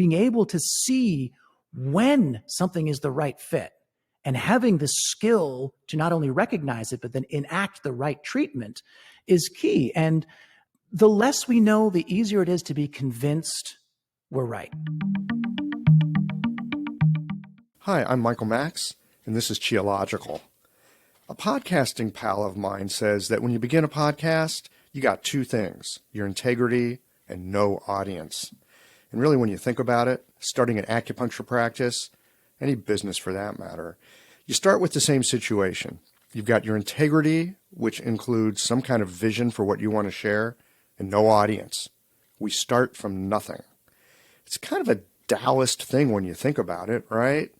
being able to see when something is the right fit and having the skill to not only recognize it, but then enact the right treatment is key. And the less we know, the easier it is to be convinced we're right. Hi, I'm Michael Max, and this is Qiological. A podcasting pal of mine says that when you begin a podcast, you got two things, your integrity and no audience. And really, when you think about it, starting an acupuncture practice, any business for that matter, you start with the same situation. You've got your integrity, which includes some kind of vision for what you want to share, and no audience. We start from nothing. It's kind of a Taoist thing when you think about it, right?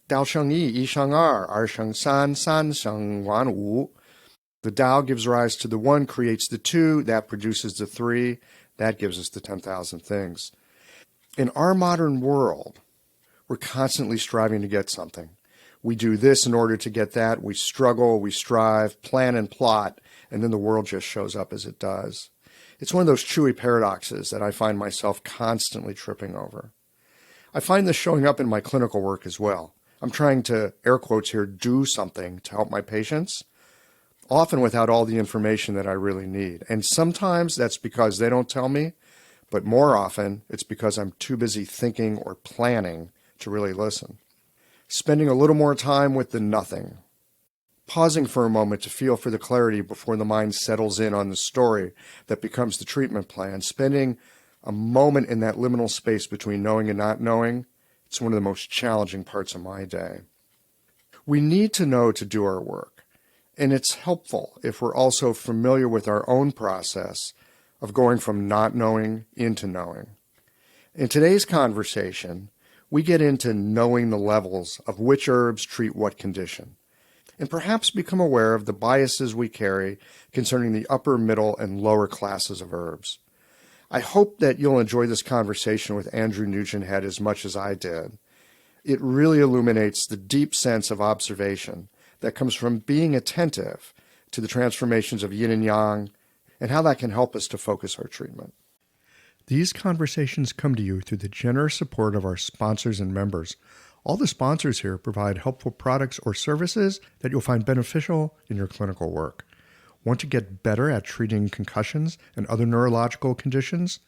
Dao sheng yi, yi sheng er sheng san, san sheng wan wu. The Tao gives rise to the one, creates the two, that produces the three, that gives us the 10,000 things. In our modern world, we're constantly striving to get something. We do this in order to get that. We struggle, we strive, plan and plot, and then the world just shows up as it does. It's one of those chewy paradoxes that I find myself constantly tripping over. I find this showing up in my clinical work as well. I'm trying to, air quotes here, do something to help my patients, often without all the information that I really need. And sometimes that's because they don't tell me, but more often it's because I'm too busy thinking or planning to really listen. Spending a little more time with the nothing. Pausing for a moment to feel for the clarity before the mind settles in on the story that becomes the treatment plan. Spending a moment in that liminal space between knowing and not knowing. It's one of the most challenging parts of my day. We need to know to do our work. And it's helpful if we're also familiar with our own process of going from not knowing into knowing. In today's conversation, we get into knowing the levels of which herbs treat what condition, and perhaps become aware of the biases we carry concerning the upper, middle, and lower classes of herbs. I hope that you'll enjoy this conversation with Andrew Nugent-Head as much as I did. It really illuminates the deep sense of observation that comes from being attentive to the transformations of yin and yang and how that can help us to focus our treatment. These conversations come to you through the generous support of our sponsors and members. All the sponsors here provide helpful products or services that you'll find beneficial in your clinical work. Want to get better at treating concussions and other neurological conditions?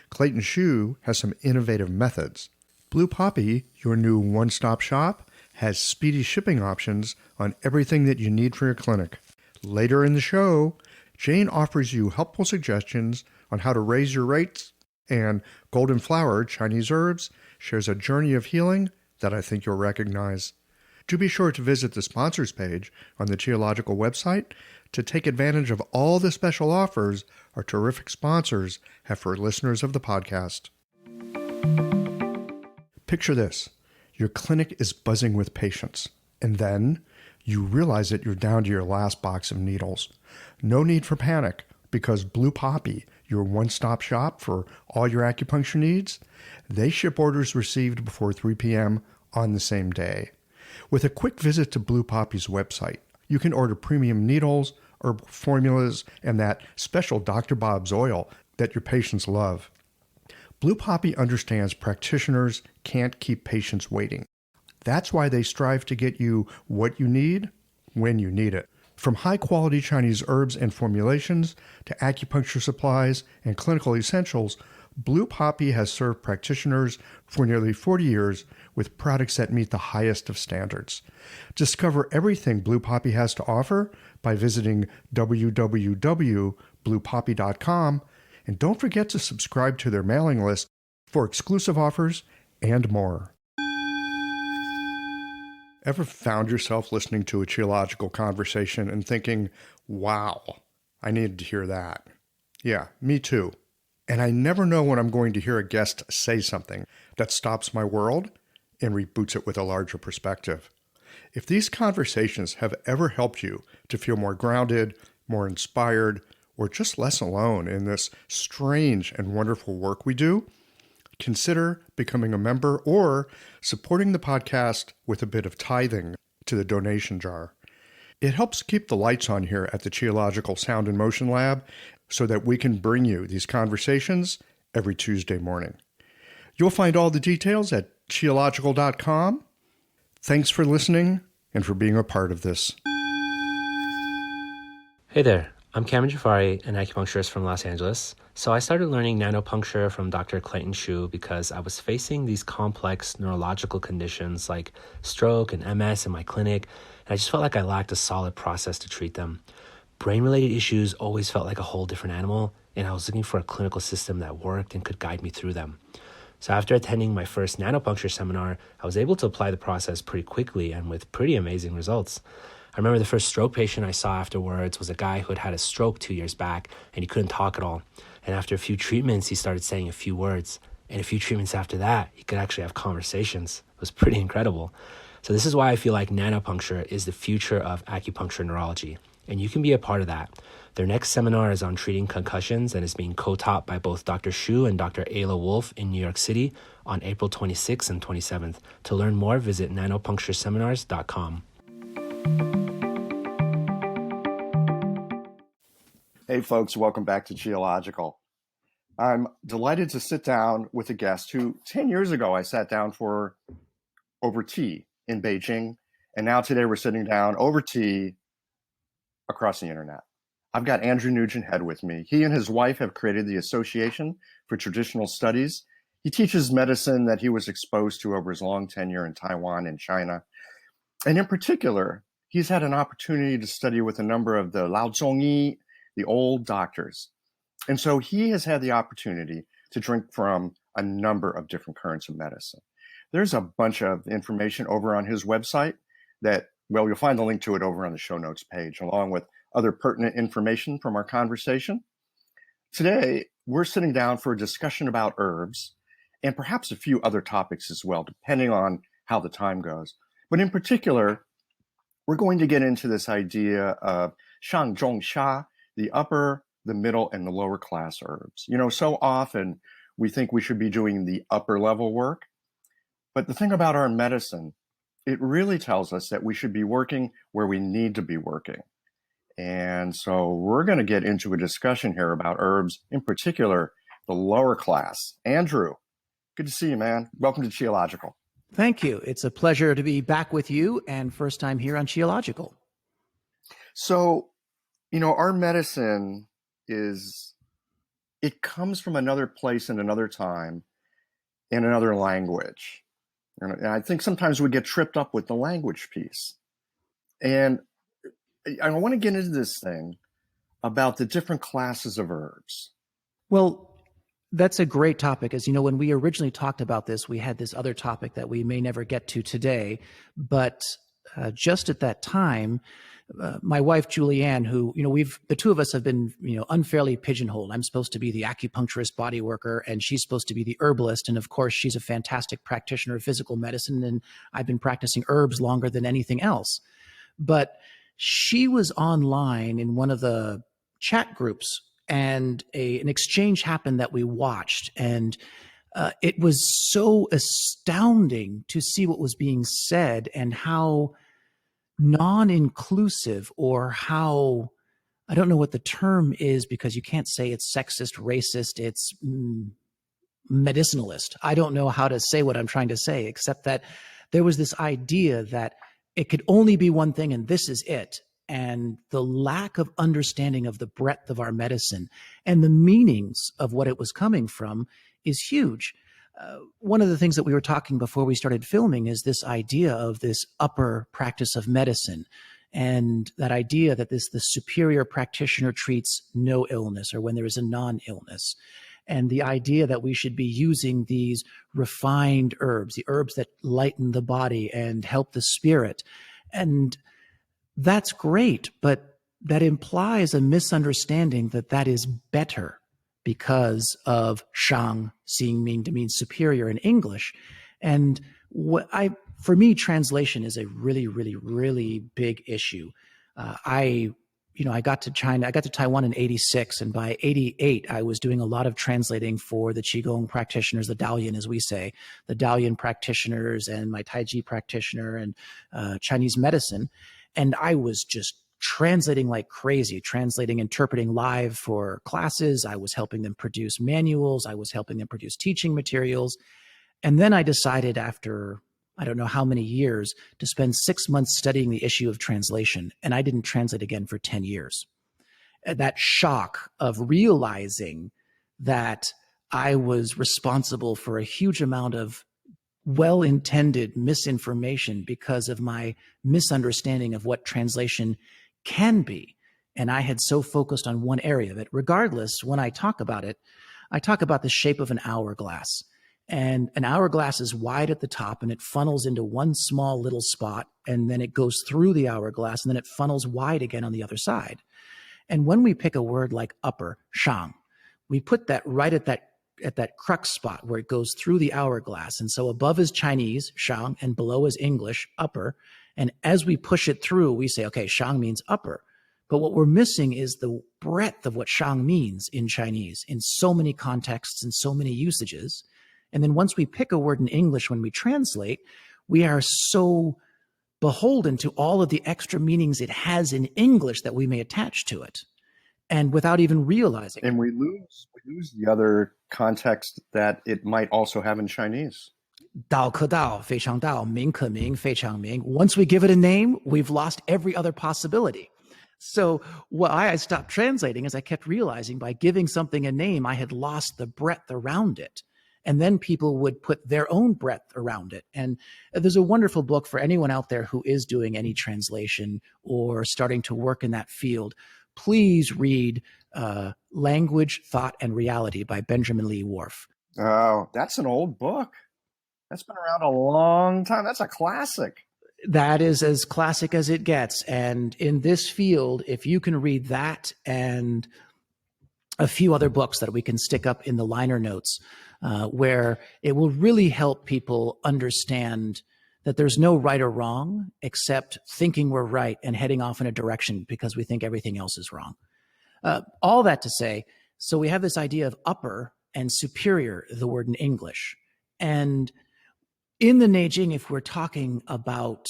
Clayton Shoe has some innovative methods. Blue Poppy, your new one-stop shop, has speedy shipping options on everything that you need for your clinic. Later in the show, Jane offers you helpful suggestions on how to raise your rates, and Golden Flower, Chinese Herbs, shares a journey of healing that I think you'll recognize. Do be sure to visit the sponsors page on the Qiological website to take advantage of all the special offers our terrific sponsors have for listeners of the podcast. Picture this. Your clinic is buzzing with patients, and then you realize that you're down to your last box of needles. No need for panic, because Blue Poppy, your one-stop shop for all your acupuncture needs, they ship orders received before 3 p.m. on the same day. With a quick visit to Blue Poppy's website, you can order premium needles, herbal formulas, and that special Dr. Bob's oil that your patients love. Blue Poppy understands practitioners can't keep patients waiting. That's why they strive to get you what you need when you need it. From high-quality Chinese herbs and formulations to acupuncture supplies and clinical essentials, Blue Poppy has served practitioners for nearly 40 years with products that meet the highest of standards. Discover everything Blue Poppy has to offer by visiting www.bluepoppy.com, and don't forget to subscribe to their mailing list for exclusive offers and more. Ever found yourself listening to a Qiological conversation and thinking, wow, I needed to hear that? Yeah, me too. And I never know when I'm going to hear a guest say something that stops my world and reboots it with a larger perspective. If these conversations have ever helped you to feel more grounded, more inspired, or just less alone in this strange and wonderful work we do, consider becoming a member or supporting the podcast with a bit of tithing to the donation jar. It helps keep the lights on here at the Qiological Sound and Motion Lab so that we can bring you these conversations every Tuesday morning. You'll find all the details at qiological.com. Thanks for listening and for being a part of this. Hey there, I'm Cameron Jafari, an acupuncturist from Los Angeles. So I started learning nanopuncture from Dr. Clayton Shu because I was facing these complex neurological conditions like stroke and MS in my clinic, and I just felt like I lacked a solid process to treat them. Brain-related issues always felt like a whole different animal, and I was looking for a clinical system that worked and could guide me through them. So after attending my first nanopuncture seminar, I was able to apply the process pretty quickly and with pretty amazing results. I remember the first stroke patient I saw afterwards was a guy who had had a stroke 2 years back and he couldn't talk at all. And after a few treatments, he started saying a few words. And a few treatments after that, he could actually have conversations. It was pretty incredible. So this is why I feel like nanopuncture is the future of acupuncture neurology. And you can be a part of that. Their next seminar is on treating concussions and is being co-taught by both Dr. Shu and Dr. Ayla Wolf in New York City on April 26th and 27th. To learn more, visit nanopunctureseminars.com. Hey folks, welcome back to Qiological. I'm delighted to sit down with a guest who 10 years ago I sat down for over tea in Beijing, and now today we're sitting down over tea across the internet. I've got Andrew Nugent-Head with me. He and his wife have created the Association for Traditional Studies. He teaches medicine that he was exposed to over his long tenure in Taiwan and China. And in particular, he's had an opportunity to study with a number of the Lao Zhongyi, the old doctors. And so he has had the opportunity to drink from a number of different currents of medicine. There's a bunch of information over on his website that, well, you'll find the link to it over on the show notes page, along with other pertinent information from our conversation. Today, we're sitting down for a discussion about herbs and perhaps a few other topics as well, depending on how the time goes. But in particular, we're going to get into this idea of shang zhong sha, the upper, the middle, and the lower class herbs. You know, so often we think we should be doing the upper level work. But the thing about our medicine, it really tells us that we should be working where we need to be working. And so we're going to get into a discussion here about herbs, in particular, the lower class. Andrew, good to see you, man. Welcome to Qiological. Thank you. It's a pleasure to be back with you and first time here on Qiological. So, you know, our medicine it comes from another place and another time in another language. And I think sometimes we get tripped up with the language piece. And I want to get into this thing about the different classes of herbs. Well, that's a great topic. As you know, when we originally talked about this, we had this other topic that we may never get to today. But just at that time, my wife, Julianne, who, you know, the two of us have been, you know, unfairly pigeonholed. I'm supposed to be the acupuncturist body worker, and she's supposed to be the herbalist. And of course, she's a fantastic practitioner of physical medicine, and I've been practicing herbs longer than anything else. But she was online in one of the chat groups, and an exchange happened that we watched. And it was so astounding to see what was being said and how non-inclusive, or how, I don't know what the term is because you can't say it's sexist, racist, it's medicinalist. I don't know how to say what I'm trying to say, except that there was this idea that it could only be one thing and this is it. And the lack of understanding of the breadth of our medicine and the meanings of what it was coming from is huge. One of the things that we were talking before we started filming is this idea of this upper practice of medicine, and that idea that the superior practitioner treats no illness, or when there is a non-illness, and the idea that we should be using these refined herbs, the herbs that lighten the body and help the spirit. And that's great, but that implies a misunderstanding that that is better because of shang mean superior in English. And for me, translation is a really, really, really big issue. I got to China, I got to Taiwan in 86, and by 88, I was doing a lot of translating for the Qigong practitioners, the Dalian, as we say, the Dalian practitioners, and my Tai Chi practitioner, and Chinese medicine. And I was just translating like crazy, interpreting live for classes. I was helping them produce manuals. I was helping them produce teaching materials. And then I decided after I don't know how many years to spend 6 months studying the issue of translation. And I didn't translate again for 10 years. That shock of realizing that I was responsible for a huge amount of well-intended misinformation because of my misunderstanding of what translation can be. And I had so focused on one area of it. Regardless, when I talk about it, I talk about the shape of an hourglass. And an hourglass is wide at the top and it funnels into one small little spot, and then it goes through the hourglass, and then it funnels wide again on the other side. And when we pick a word like upper, shang, we put that right at that crux spot where it goes through the hourglass. And so above is Chinese, shang, and below is English, upper. And as we push it through, we say, okay, shang means upper. But what we're missing is the breadth of what shang means in Chinese in so many contexts and so many usages. And then once we pick a word in English when we translate, we are so beholden to all of the extra meanings it has in English that we may attach to it, and without even realizing. And we lose the other context that it might also have in Chinese. 道可道，非常道，名可名，非常名. Once we give it a name, we've lost every other possibility. So why I stopped translating is I kept realizing by giving something a name, I had lost the breadth around it. And then people would put their own breadth around it. And there's a wonderful book for anyone out there who is doing any translation or starting to work in that field. Please read Language, Thought, and Reality by Benjamin Lee Whorf. Oh, that's an old book. That's been around a long time. That's a classic. That is as classic as it gets. And in this field, if you can read that and a few other books that we can stick up in the liner notes, where it will really help people understand that there's no right or wrong except thinking we're right and heading off in a direction because we think everything else is wrong. All that to say, so we have this idea of upper and superior, the word in English. And in the Neijing, if we're talking about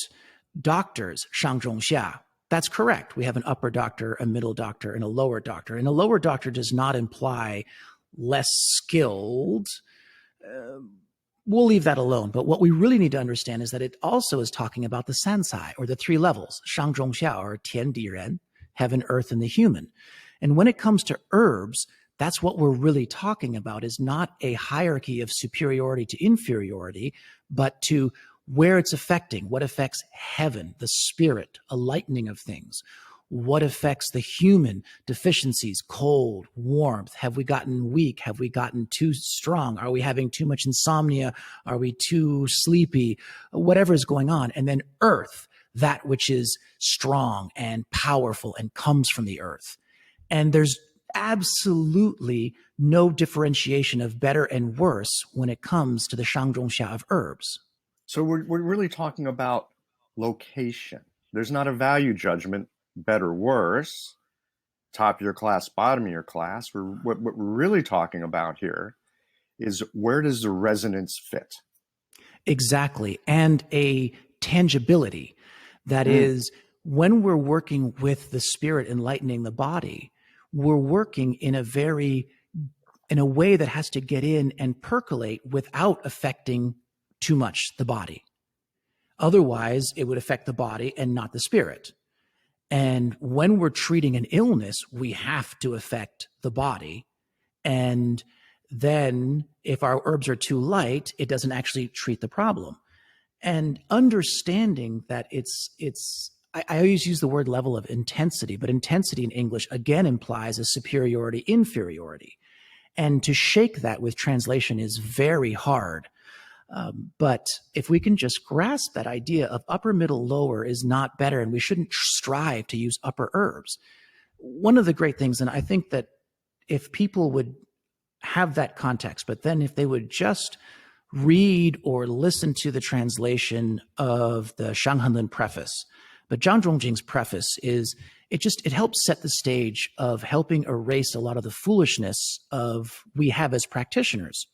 doctors, 上中下, that's correct. We have an upper doctor, a middle doctor, and a lower doctor. And a lower doctor does not imply less skilled. We'll leave that alone. But what we really need to understand is that it also is talking about the sansai, or the three levels, 上中下, or 天地人, heaven, earth, and the human. And when it comes to herbs, that's what we're really talking about, is not a hierarchy of superiority to inferiority, but to where it's affecting, what affects heaven, the spirit, a lightening of things, what affects the human, deficiencies, cold, warmth. Have we gotten weak? Have we gotten too strong? Are we having too much insomnia? Are we too sleepy? Whatever is going on. And then earth, that which is strong and powerful and comes from the earth. And there's absolutely no differentiation of better and worse when it comes to the 上中下 of herbs. So we're really talking about location. There's not a value judgment, better, worse, top of your class, bottom of your class. What we're really talking about here is, where does the resonance fit? Exactly. And a tangibility. That is, when we're working with the spirit enlightening the body, we're working in a way that has to get in and percolate without affecting too much the body. Otherwise, it would affect the body and not the spirit. And when we're treating an illness, we have to affect the body. And then if our herbs are too light, it doesn't actually treat the problem. And understanding that I always use the word level of intensity, but intensity in English again implies a superiority, inferiority. And to shake that with translation is very hard. But if we can just grasp that idea of upper, middle, lower is not better, and we shouldn't strive to use upper herbs. One of the great things, and I think that if people would have that context, but then if they would just read or listen to the translation of the Shanghanlin preface, but Zhang Zhongjing's preface it helps set the stage of helping erase a lot of the foolishness of we have as practitioners.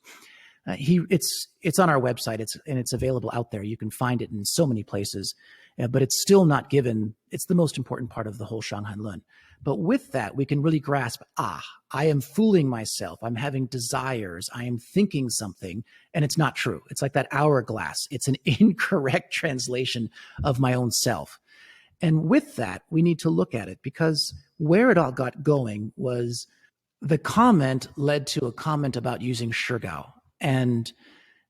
It's on our website. It's available out there. You can find it in so many places. but it's still not given. It's the most important part of the whole Shanghan Lun. But with that, we can really grasp, I am fooling myself. I'm having desires. I am thinking something, and it's not true. It's like that hourglass. It's an incorrect translation of my own self. And with that, we need to look at it, because where it all got going was the comment led to a comment about using shigao, and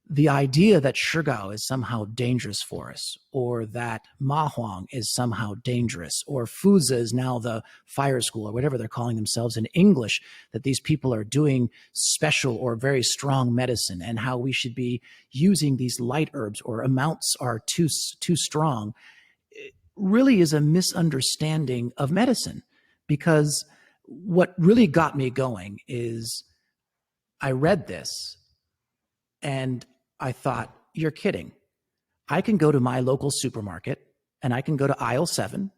the idea that shigao is somehow dangerous for us, or that ma huang is somehow dangerous, or fuzi is now the fire school, or whatever they're calling themselves in English, that these people are doing special or very strong medicine, and how we should be using these light herbs, or amounts are too strong, it really is a misunderstanding of medicine. Because what really got me going is I read this and I thought, you're kidding. I can go to my local supermarket and I can go to aisle 7,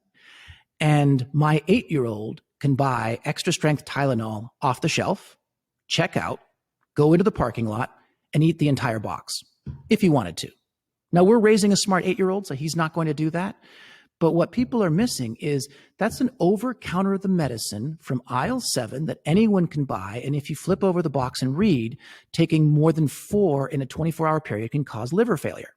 and my 8-year-old can buy extra strength Tylenol off the shelf, check out, go into the parking lot, and eat the entire box if he wanted to. Now, we're raising a smart 8-year-old, so he's not going to do that. But what people are missing is that's an over-counter of the medicine from aisle 7 that anyone can buy. And if you flip over the box and read, taking more than 4 in a 24-hour period can cause liver failure.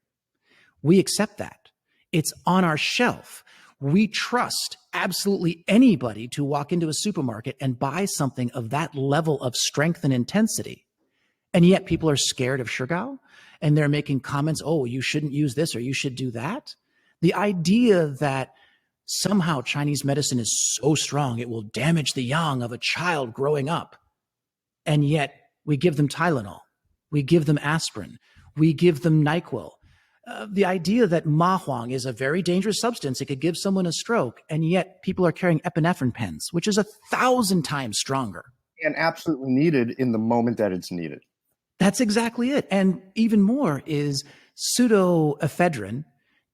We accept that. It's on our shelf. We trust absolutely anybody to walk into a supermarket and buy something of that level of strength and intensity. And yet people are scared of shigao, and they're making comments, oh, you shouldn't use this or you should do that. The idea that somehow Chinese medicine is so strong it will damage the yang of a child growing up, and yet we give them Tylenol, we give them aspirin, we give them NyQuil. The idea that ma huang is a very dangerous substance, it could give someone a stroke, and yet people are carrying epinephrine pens, which is 1,000 times stronger. And absolutely needed in the moment that it's needed. That's exactly it. And even more is pseudoephedrine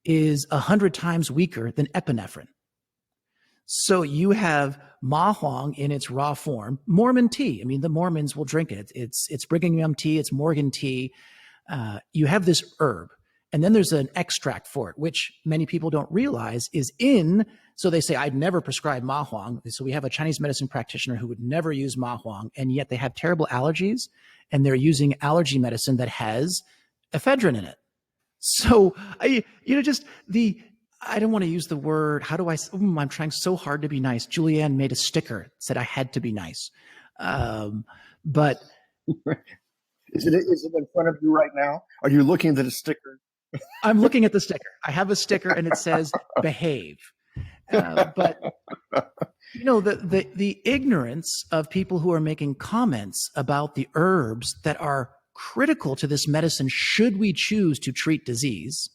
is 100 times weaker than epinephrine. So you have ma huang in its raw form, Mormon tea. I mean, the Mormons will drink it. It's Brigham Young tea, it's Morgan tea. You have this herb, and then there's an extract for it, which many people don't realize is in. So they say, I'd never prescribe ma huang. So we have a Chinese medicine practitioner who would never use ma huang, and yet they have terrible allergies, and they're using allergy medicine that has ephedrine in it. So I don't want to use the word, I'm trying so hard to be nice. Julianne made a sticker, said I had to be nice. But is it in front of you right now? Are you looking at the sticker? I'm looking at the sticker. I have a sticker and it says behave. But the ignorance of people who are making comments about the herbs that are critical to this medicine should we choose to treat disease,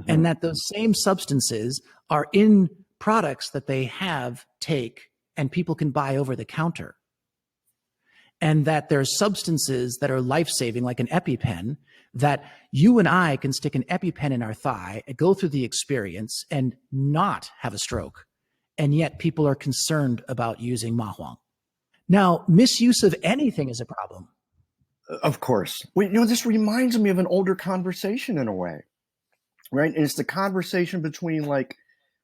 and that those same substances are in products that they take and people can buy over the counter, and that there's substances that are life-saving, like an EpiPen, that you and I can stick an EpiPen in our thigh and go through the experience and not have a stroke, and yet people are concerned about using ma huang. Now, misuse of anything is a problem. Of course. Well, this reminds me of an older conversation in a way, right? And it's the conversation between like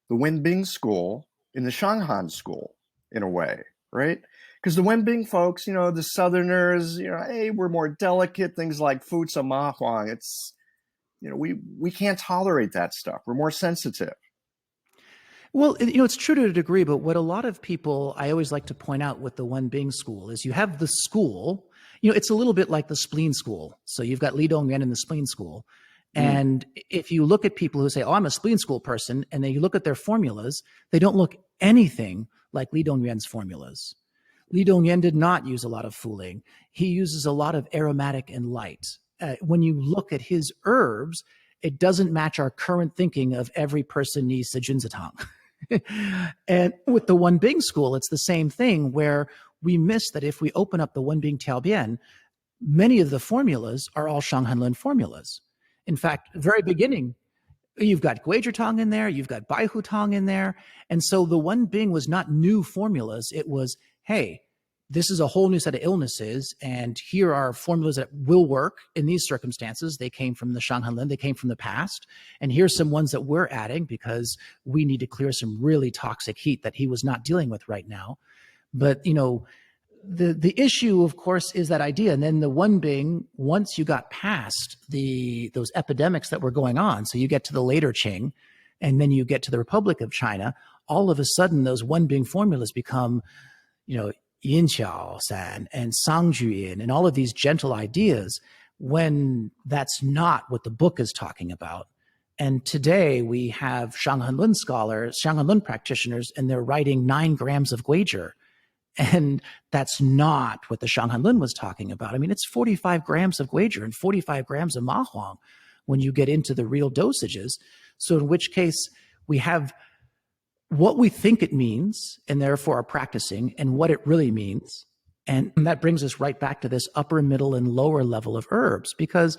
the Wenbing school and the Shanghan school in a way, right? Because the Wenbing folks, the Southerners, hey, we're more delicate, things like Fuzi Ma Huang. It's, we can't tolerate that stuff. We're more sensitive. Well, it's true to a degree, but what a lot of people, I always like to point out with the Wenbing school is you have the school, it's a little bit like the spleen school. So you've got Li Dongyuan in the spleen school. And if you look at people who say, oh, I'm a spleen school person, and then you look at their formulas, they don't look anything like Li Dongyuan's formulas. Li Dongyuan did not use a lot of fooling. He uses a lot of aromatic and light. When you look at his herbs, it doesn't match our current thinking of every person needs a junzitang. And with the Wenbing school, it's the same thing, where we miss that if we open up the Wenbing Tiaobian, many of the formulas are all Shanghan Lun formulas. In fact, very beginning, you've got Guizhi in there, you've got Baihu Tang in there. And so the Wenbing was not new formulas. It was, hey, this is a whole new set of illnesses, and here are formulas that will work in these circumstances. They came from the Shanghanlin, they came from the past, and here's some ones that we're adding because we need to clear some really toxic heat that he was not dealing with right now. But, the issue, of course, is that idea. And then the one being, once you got past those epidemics that were going on, so you get to the later Qing, and then you get to the Republic of China, all of a sudden those one being formulas become, yin qiao san and sang juyin and all of these gentle ideas, when that's not what the book is talking about. And today we have Shanghanlun scholars, Shanghanlun practitioners, and they're writing 9 grams of guizhi. And that's not what the Shanghanlun was talking about. I mean, it's 45 grams of guizhi and 45 grams of ma huang when you get into the real dosages. So in which case we have what we think it means and therefore are practicing, and what it really means. And that brings us right back to this upper, middle, and lower level of herbs, because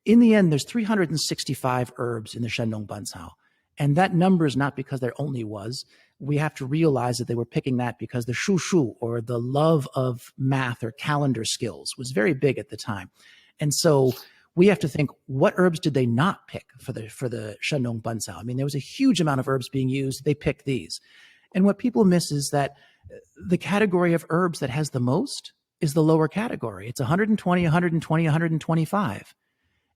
in the end, there's 365 herbs in the Shandong Bancao. And that number is not because there only was. We have to realize that they were picking that because the shushu, or the love of math or calendar skills, was very big at the time. And so we have to think, what herbs did they not pick for the Shandong Bancao? I mean, there was a huge amount of herbs being used. They picked these. And what people miss is that the category of herbs that has the most is the lower category. It's 120, 120, 125.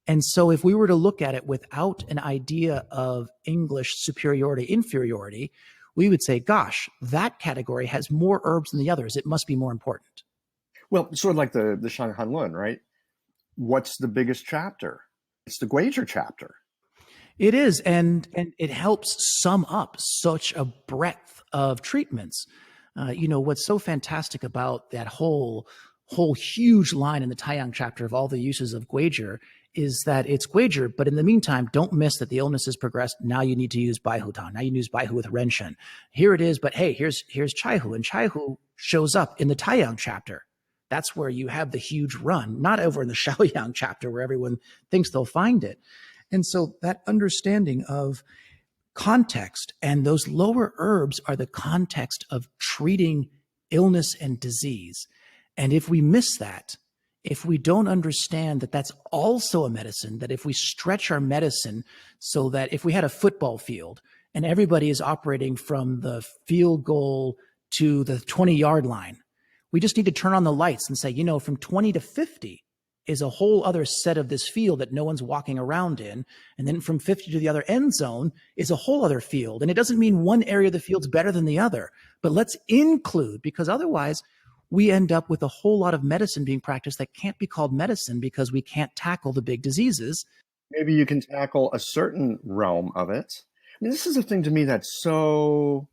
And so if we were to look at it without an idea of English superiority, inferiority, we would say, gosh, that category has more herbs than the others. It must be more important. Well, sort of like the Shanghanlun, right? What's the biggest chapter? It's the guizhi chapter. It is, and it helps sum up such a breadth of treatments. What's so fantastic about that whole huge line in the Taiyang chapter of all the uses of guizhi is that it's guizhi, but in the meantime, don't miss that the illness has progressed. Now you need to use Baihu. Now you use Baihu with Renshen. Here it is, but hey, here's Chaihu, and Chaihu shows up in the Taiyang chapter. That's where you have the huge run, not over in the Shaoyang chapter where everyone thinks they'll find it. And so that understanding of context, and those lower herbs are the context of treating illness and disease. And if we miss that, if we don't understand that that's also a medicine, that if we stretch our medicine so that if we had a football field and everybody is operating from the field goal to the 20-yard line, we just need to turn on the lights and say, from 20 to 50 is a whole other set of this field that no one's walking around in. And then from 50 to the other end zone is a whole other field. And it doesn't mean one area of the field's better than the other, but let's include, because otherwise we end up with a whole lot of medicine being practiced that can't be called medicine because we can't tackle the big diseases. Maybe you can tackle a certain realm of it. I mean, this is a thing to me that's so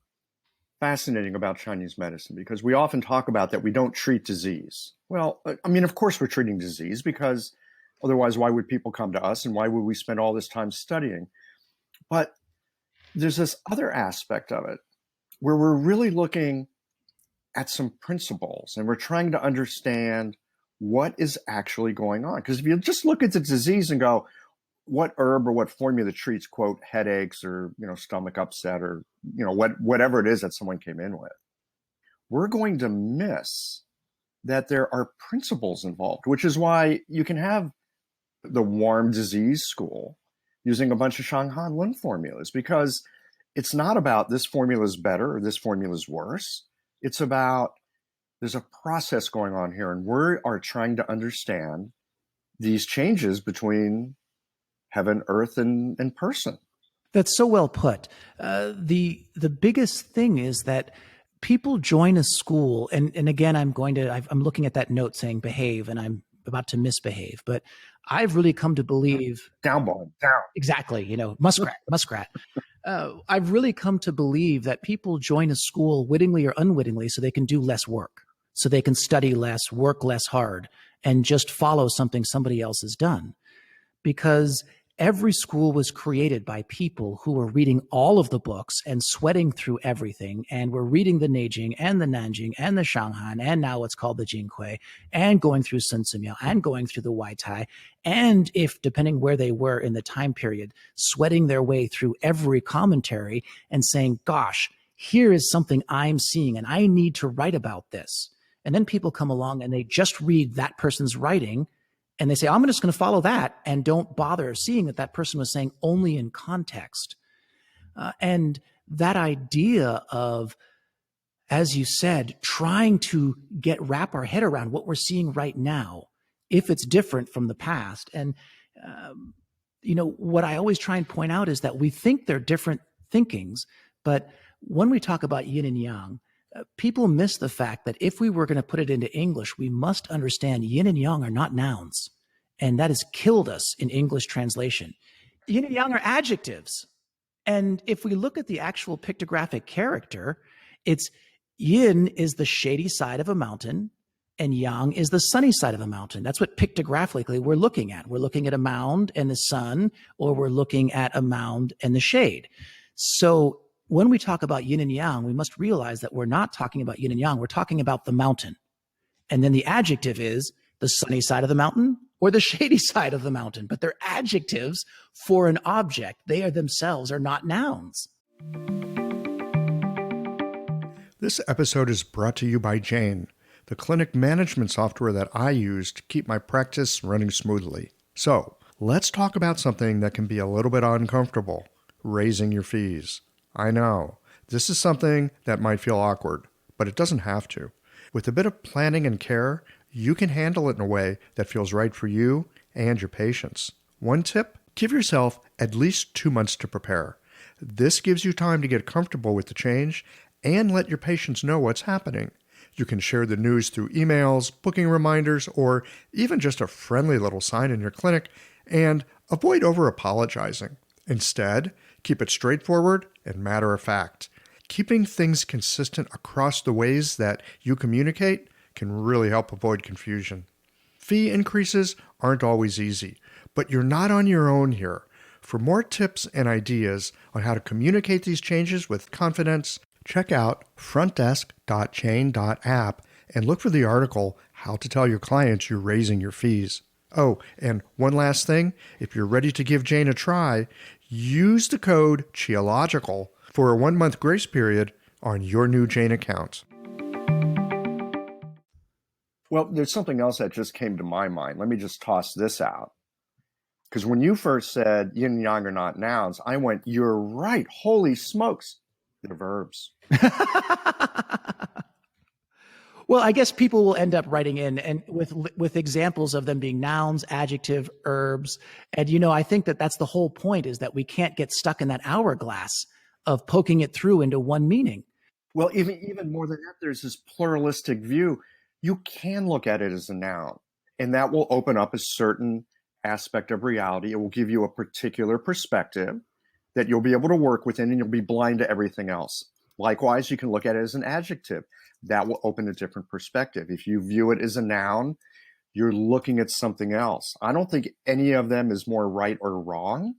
fascinating about Chinese medicine, because we often talk about that we don't treat disease. Well, I mean, of course we're treating disease, because otherwise why would people come to us and why would we spend all this time studying? But there's this other aspect of it where we're really looking at some principles and we're trying to understand what is actually going on. Because if you just look at the disease and go, what herb or what formula treats, quote, headaches or, stomach upset or, whatever it is that someone came in with, we're going to miss that there are principles involved, which is why you can have the warm disease school using a bunch of Shanghanlun formulas, because it's not about this formula is better or this formula is worse. It's about there's a process going on here, and we are trying to understand these changes between heaven, earth, and person. That's so well put. The biggest thing is that people join a school, and again, I'm looking at that note saying behave, and I'm about to misbehave, but I've really come to believe down. Exactly. Muskrat. I've really come to believe that people join a school wittingly or unwittingly so they can do less work, so they can study less, work less hard, and just follow something somebody else has done. Because every school was created by people who were reading all of the books and sweating through everything, and were reading the Neijing and the Nanjing and the Shanghan and now what's called the Jinghui, and going through Sun Simiao and going through the Wai Tai, and if depending where they were in the time period, sweating their way through every commentary and saying, gosh, here is something I'm seeing and I need to write about this. And then people come along and they just read that person's writing and they say, I'm just going to follow that, and don't bother seeing that that person was saying only in context. And that idea of, as you said, trying to wrap our head around what we're seeing right now, if it's different from the past. And, what I always try and point out is that we think they're different thinkings, but when we talk about yin and yang, people miss the fact that if we were going to put it into English, we must understand yin and yang are not nouns. And that has killed us in English translation. Yin and yang are adjectives. And if we look at the actual pictographic character, it's yin is the shady side of a mountain and yang is the sunny side of a mountain. That's what pictographically we're looking at. We're looking at a mound and the sun, or we're looking at a mound and the shade. So when we talk about yin and yang, we must realize that we're not talking about yin and yang. We're talking about the mountain. And then the adjective is the sunny side of the mountain or the shady side of the mountain. But they're adjectives for an object. They are themselves are not nouns. This episode is brought to you by Jane, the clinic management software that I use to keep my practice running smoothly. So, let's talk about something that can be a little bit uncomfortable: raising your fees. I know, this is something that might feel awkward, but it doesn't have to. With a bit of planning and care, you can handle it in a way that feels right for you and your patients. One tip: give yourself at least 2 months to prepare. This gives you time to get comfortable with the change and let your patients know what's happening. You can share the news through emails, booking reminders, or even just a friendly little sign in your clinic, and avoid over-apologizing. Instead, keep it straightforward and matter of fact. Keeping things consistent across the ways that you communicate can really help avoid confusion. Fee increases aren't always easy, but you're not on your own here. For more tips and ideas on how to communicate these changes with confidence, check out frontdesk.jane.app and look for the article, How to Tell Your Clients You're Raising Your Fees. Oh, and one last thing, if you're ready to give Jane a try, use the code CHIOLOGICAL for a 1-month grace period on your new Jane account. Well, there's something else that just came to my mind. Let me just toss this out. Because when you first said yin and yang are not nouns, I went, you're right. Holy smokes. They're verbs. Well, I guess people will end up writing in and with examples of them being nouns, adjective, verbs. And, I think that that's the whole point, is that we can't get stuck in that hourglass of poking it through into one meaning. Well, even more than that, there's this pluralistic view. You can look at it as a noun, and that will open up a certain aspect of reality. It will give you a particular perspective that you'll be able to work within, and you'll be blind to everything else. Likewise, you can look at it as an adjective. That will open a different perspective. If you view it as a noun, you're looking at something else. I don't think any of them is more right or wrong.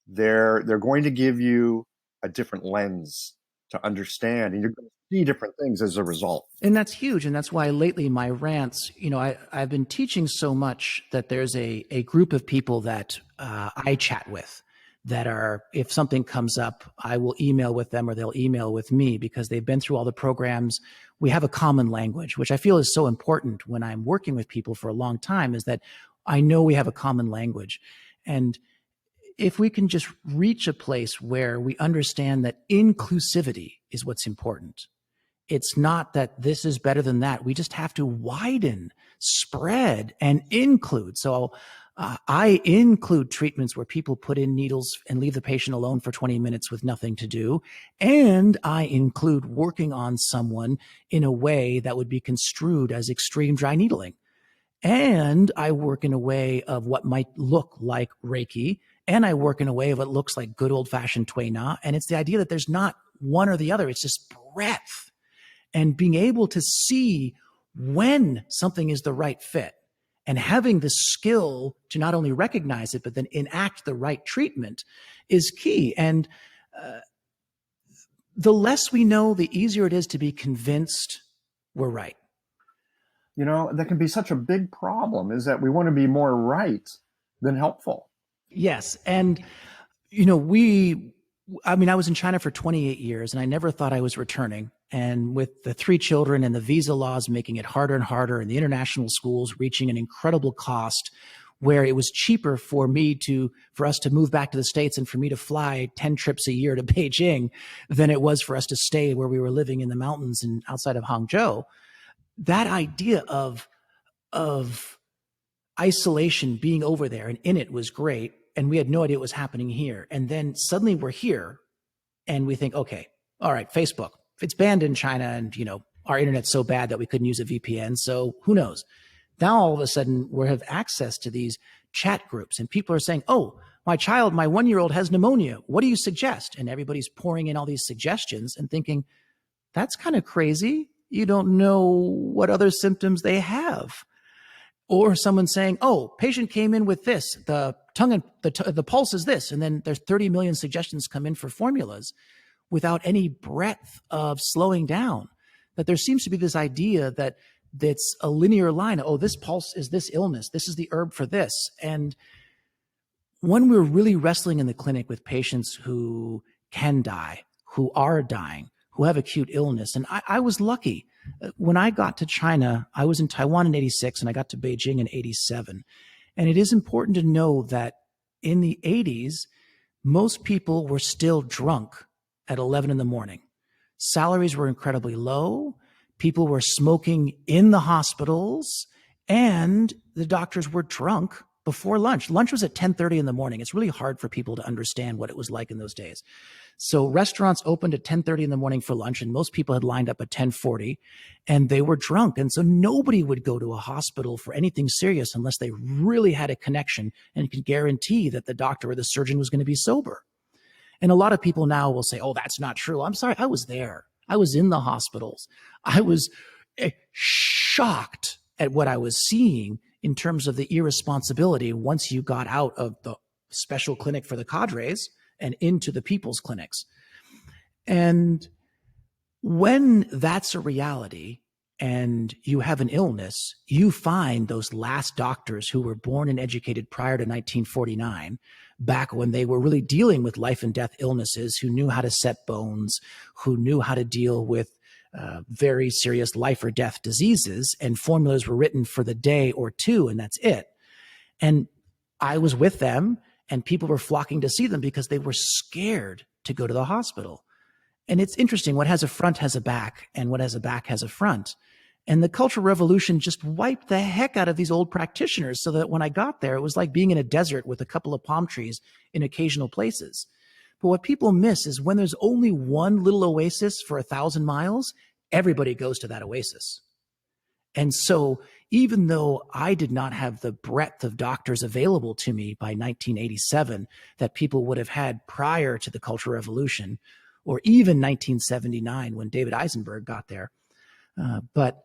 They're going to give you a different lens to understand, and you're going to see different things as a result. And that's huge. And that's why lately my rants, I've been teaching so much that there's a group of people that I chat with that are, if something comes up, I will email with them or they'll email with me, because they've been through all the programs. We have a common language, which I feel is so important when I'm working with people for a long time, is that I know we have a common language. And if we can just reach a place where we understand that inclusivity is what's important. It's not that this is better than that. We just have to widen, spread, and include. So I include treatments where people put in needles and leave the patient alone for 20 minutes with nothing to do. And I include working on someone in a way that would be construed as extreme dry needling. And I work in a way of what might look like Reiki. And I work in a way of what looks like good old-fashioned Tui Na. And it's the idea that there's not one or the other. It's just breadth. And being able to see when something is the right fit, and having the skill to not only recognize it, but then enact the right treatment is key. And the less we know, the easier it is to be convinced we're right. That can be such a big problem, is that we want to be more right than helpful. Yes. And, I was in China for 28 years and I never thought I was returning. And with the 3 children and the visa laws making it harder and harder, and the international schools reaching an incredible cost, where it was cheaper for us to move back to the States and for me to fly 10 trips a year to Beijing than it was for us to stay where we were living in the mountains and outside of Hangzhou. That idea of isolation, being over there and in it, was great. And we had no idea what was happening here. And then suddenly we're here and we think, okay, all right, Facebook, it's banned in China, and our internet's so bad that we couldn't use a VPN. So who knows? Now all of a sudden we have access to these chat groups, and people are saying, oh, my 1-year-old has pneumonia. What do you suggest? And everybody's pouring in all these suggestions and thinking, that's kind of crazy. You don't know what other symptoms they have. Or someone saying, oh, patient came in with this, the tongue and the pulse is this. And then there's 30 million suggestions come in for formulas without any breadth of slowing down. That there seems to be this idea that that's a linear line. Oh, this pulse is this illness. This is the herb for this. And when we're really wrestling in the clinic with patients who can die, who are dying, who have acute illness. And I was lucky. When I got to China, I was in Taiwan in 86 and I got to Beijing in 87. And it is important to know that in the 80s, most people were still drunk at 11 in the morning. Salaries were incredibly low. People were smoking in the hospitals, and the doctors were drunk before lunch. Lunch was at 10:30 in the morning. It's really hard for people to understand what it was like in those days. So restaurants opened at 10:30 in the morning for lunch, and most people had lined up at 10:40, and they were drunk. And so nobody would go to a hospital for anything serious unless they really had a connection and could guarantee that the doctor or the surgeon was going to be sober. And a lot of people now will say, oh, that's not true. I'm sorry, I was there. I was in the hospitals. I was shocked at what I was seeing in terms of the irresponsibility once you got out of the special clinic for the cadres and into the people's clinics. And when that's a reality and you have an illness, you find those last doctors who were born and educated prior to 1949, back when they were really dealing with life and death illnesses, who knew how to set bones, who knew how to deal with very serious life or death diseases, and formulas were written for the day or two, and that's it. And I was with them, and people were flocking to see them because they were scared to go to the hospital. And it's interesting, what has a front has a back, and what has a back has a front. And the Cultural Revolution just wiped the heck out of these old practitioners, so that when I got there, it was like being in a desert with a couple of palm trees in occasional places. But what people miss is when there's only one little oasis for 1,000 miles, everybody goes to that oasis. And so even though I did not have the breadth of doctors available to me by 1987 that people would have had prior to the Cultural Revolution, or even 1979 when David Eisenberg got there, but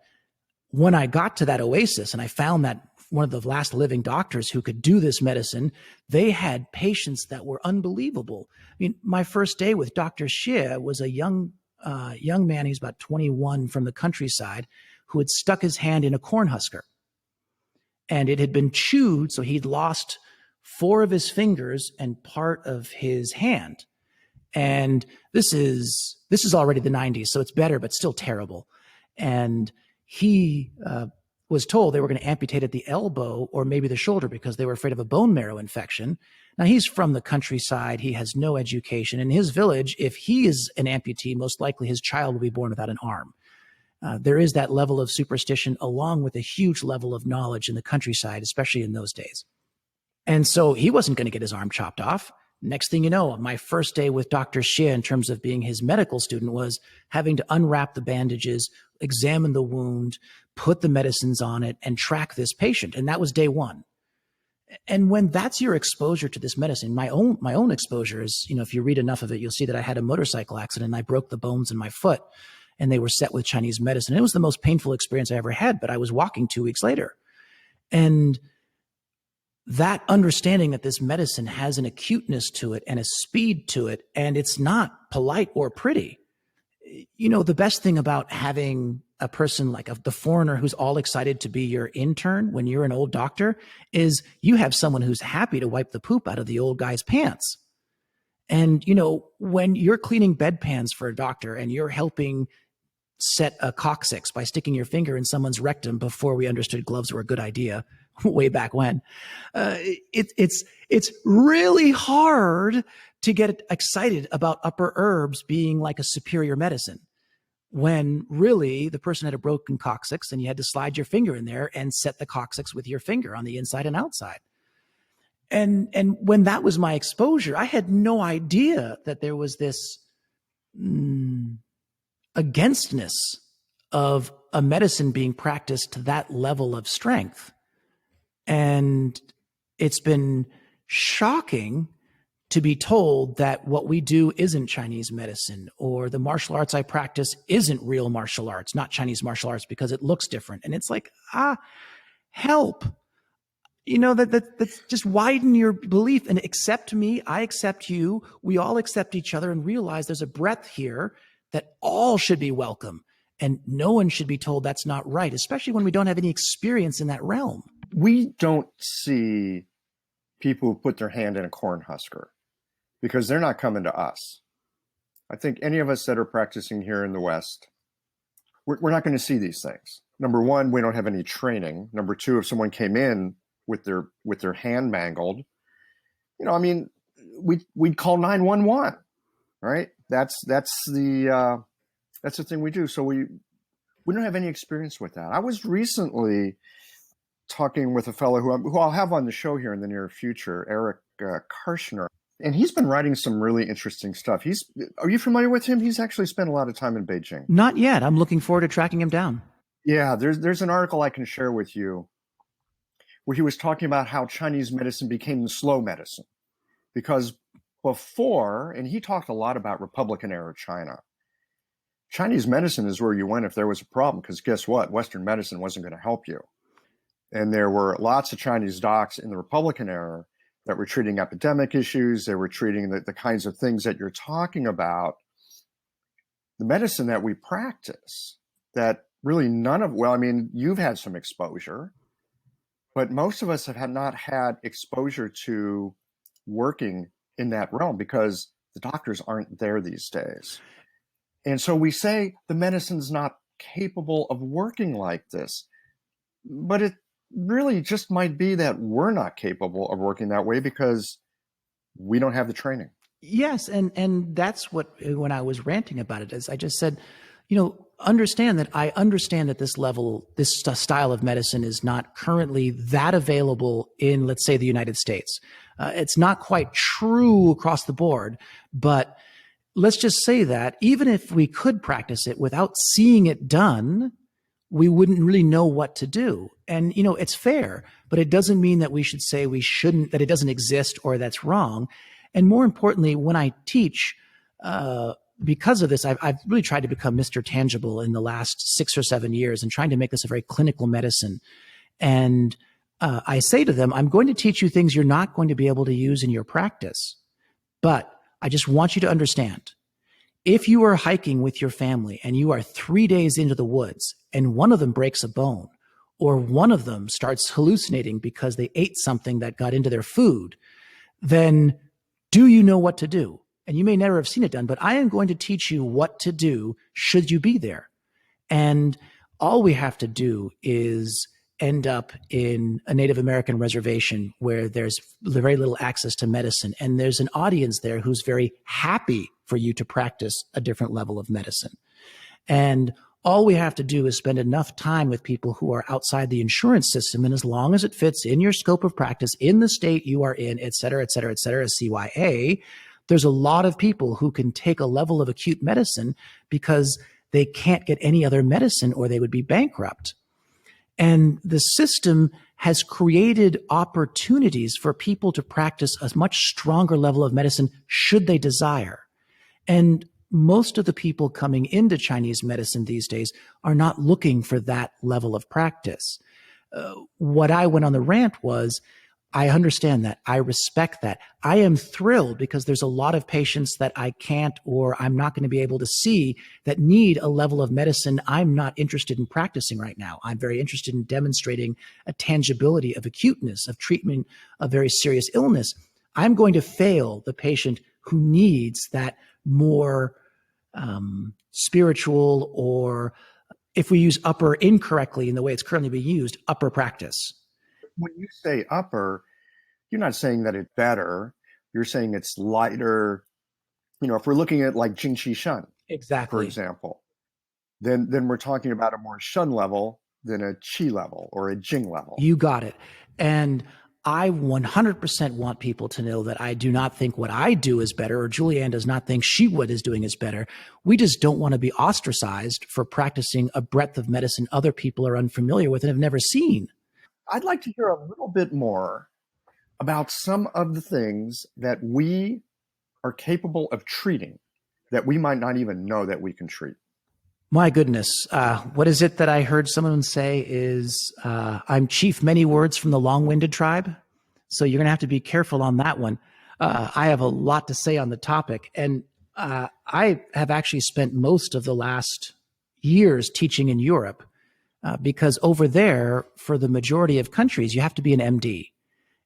when I got to that oasis and I found that one of the last living doctors who could do this medicine, they had patients that were unbelievable. I mean, my first day with Dr. Xie was a young man, he's about 21, from the countryside, who had stuck his hand in a corn husker. And it had been chewed, so he'd lost 4 of his fingers and part of his hand. And this is already the 90s, so it's better, but still terrible. And he was told they were going to amputate at the elbow or maybe the shoulder because they were afraid of a bone marrow infection. Now, he's from the countryside. He has no education. In his village, if he is an amputee, most likely his child will be born without an arm. There is that level of superstition along with a huge level of knowledge in the countryside, especially in those days. And so he wasn't going to get his arm chopped off. Next thing you know, my first day with Dr. Xie in terms of being his medical student was having to unwrap the bandages, examine the wound, put the medicines on it, and track this patient. And that was day one. And when that's your exposure to this medicine, my own exposure is, if you read enough of it, you'll see that I had a motorcycle accident and I broke the bones in my foot and they were set with Chinese medicine. It was the most painful experience I ever had, but I was walking 2 weeks later. And that understanding that this medicine has an acuteness to it and a speed to it, and it's not polite or pretty. The best thing about having a person like the foreigner who's all excited to be your intern when you're an old doctor is you have someone who's happy to wipe the poop out of the old guy's pants. And, when you're cleaning bedpans for a doctor and you're helping set a coccyx by sticking your finger in someone's rectum before we understood gloves were a good idea way back when. It's really hard to get excited about upper herbs being like a superior medicine, when really the person had a broken coccyx and you had to slide your finger in there and set the coccyx with your finger on the inside and outside. And when that was my exposure, I had no idea that there was this againstness of a medicine being practiced to that level of strength. And it's been shocking to be told that what we do isn't Chinese medicine, or the martial arts I practice isn't real martial arts, not Chinese martial arts, because it looks different. And it's like, help. That's just widen your belief and accept me. I accept you. We all accept each other and realize there's a breadth here that all should be welcome. And no one should be told that's not right, especially when we don't have any experience in that realm. We don't see people who put their hand in a corn husker because they're not coming to us. I think any of us that are practicing here in the West, we're not going to see these things. Number one, we don't have any training. Number two, if someone came in with their hand mangled, we'd call 911, right? That's the thing we do. So we don't have any experience with that. I was recently talking with a fellow who I'll have on the show here in the near future, Eric Karshner, and he's been writing some really interesting stuff. Are you familiar with him? He's actually spent a lot of time in Beijing. Not yet. I'm looking forward to tracking him down. Yeah, there's an article I can share with you where he was talking about how Chinese medicine became the slow medicine. Because before, and he talked a lot about Republican era China, Chinese medicine is where you went if there was a problem, because guess what? Western medicine wasn't going to help you. And there were lots of Chinese docs in the Republican era that were treating epidemic issues. They were treating the kinds of things that you're talking about. The medicine that we practice, that really you've had some exposure, but most of us have not had exposure to working in that realm because the doctors aren't there these days. And so we say the medicine's not capable of working like this, but it really just might be that we're not capable of working that way because we don't have the training. Yes, and that's what, when I was ranting about it, is I just said, understand that this level, this style of medicine is not currently that available in, let's say, the United States. It's not quite true across the board, but let's just say that even if we could practice it without seeing it done, we wouldn't really know what to do. And, it's fair, but it doesn't mean that we should say we shouldn't, that it doesn't exist or that's wrong. And more importantly, when I teach, because of this, I've really tried to become Mr. Tangible in the last 6 or 7 years and trying to make this a very clinical medicine. And I say to them, I'm going to teach you things you're not going to be able to use in your practice. But I just want you to understand, if you are hiking with your family and you are 3 days into the woods and one of them breaks a bone, or one of them starts hallucinating because they ate something that got into their food, then do you know what to do? And you may never have seen it done, but I am going to teach you what to do should you be there. And all we have to do is end up in a Native American reservation where there's very little access to medicine. And there's an audience there who's very happy for you to practice a different level of medicine. And all we have to do is spend enough time with people who are outside the insurance system. And as long as it fits in your scope of practice in the state you are in, et cetera, et cetera, et cetera, CYA, there's a lot of people who can take a level of acute medicine because they can't get any other medicine or they would be bankrupt. And the system has created opportunities for people to practice a much stronger level of medicine should they desire. And most of the people coming into Chinese medicine these days are not looking for that level of practice. What I went on the rant was, I understand that. I respect that. I am thrilled because there's a lot of patients that I can't or I'm not going to be able to see that need a level of medicine I'm not interested in practicing right now. I'm very interested in demonstrating a tangibility of acuteness, of treatment of very serious illness. I'm going to fail the patient who needs that more spiritual, or if we use upper incorrectly in the way it's currently being used, upper practice. When you say upper, you're not saying that it's better. You're saying it's lighter. If we're looking at like Jing Qi Shen, for Exactly. example, then we're talking about a more Shen level than a Qi level or a Jing level. You got it. And I 100% want people to know that I do not think what I do is better, or Julianne does not think what is doing is better. We just don't want to be ostracized for practicing a breadth of medicine other people are unfamiliar with and have never seen. I'd like to hear a little bit more about some of the things that we are capable of treating that we might not even know that we can treat. My goodness. What is it that I heard someone say is, I'm chief many words from the long-winded tribe. So you're going to have to be careful on that one. I have a lot to say on the topic. And I have actually spent most of the last years teaching in Europe because over there, for the majority of countries, you have to be an MD.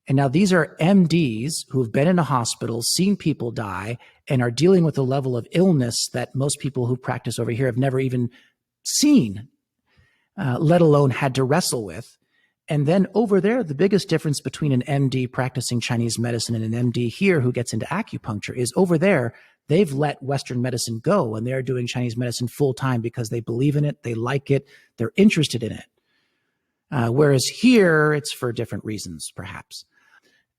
And now these are MDs who've been in a hospital, seen people die, and are dealing with a level of illness that most people who practice over here have never even seen, let alone had to wrestle with. And then over there, the biggest difference between an MD practicing Chinese medicine and an MD here who gets into acupuncture is over there, they've let Western medicine go and they're doing Chinese medicine full time because they believe in it, they like it, they're interested in it. Whereas here, it's for different reasons, perhaps.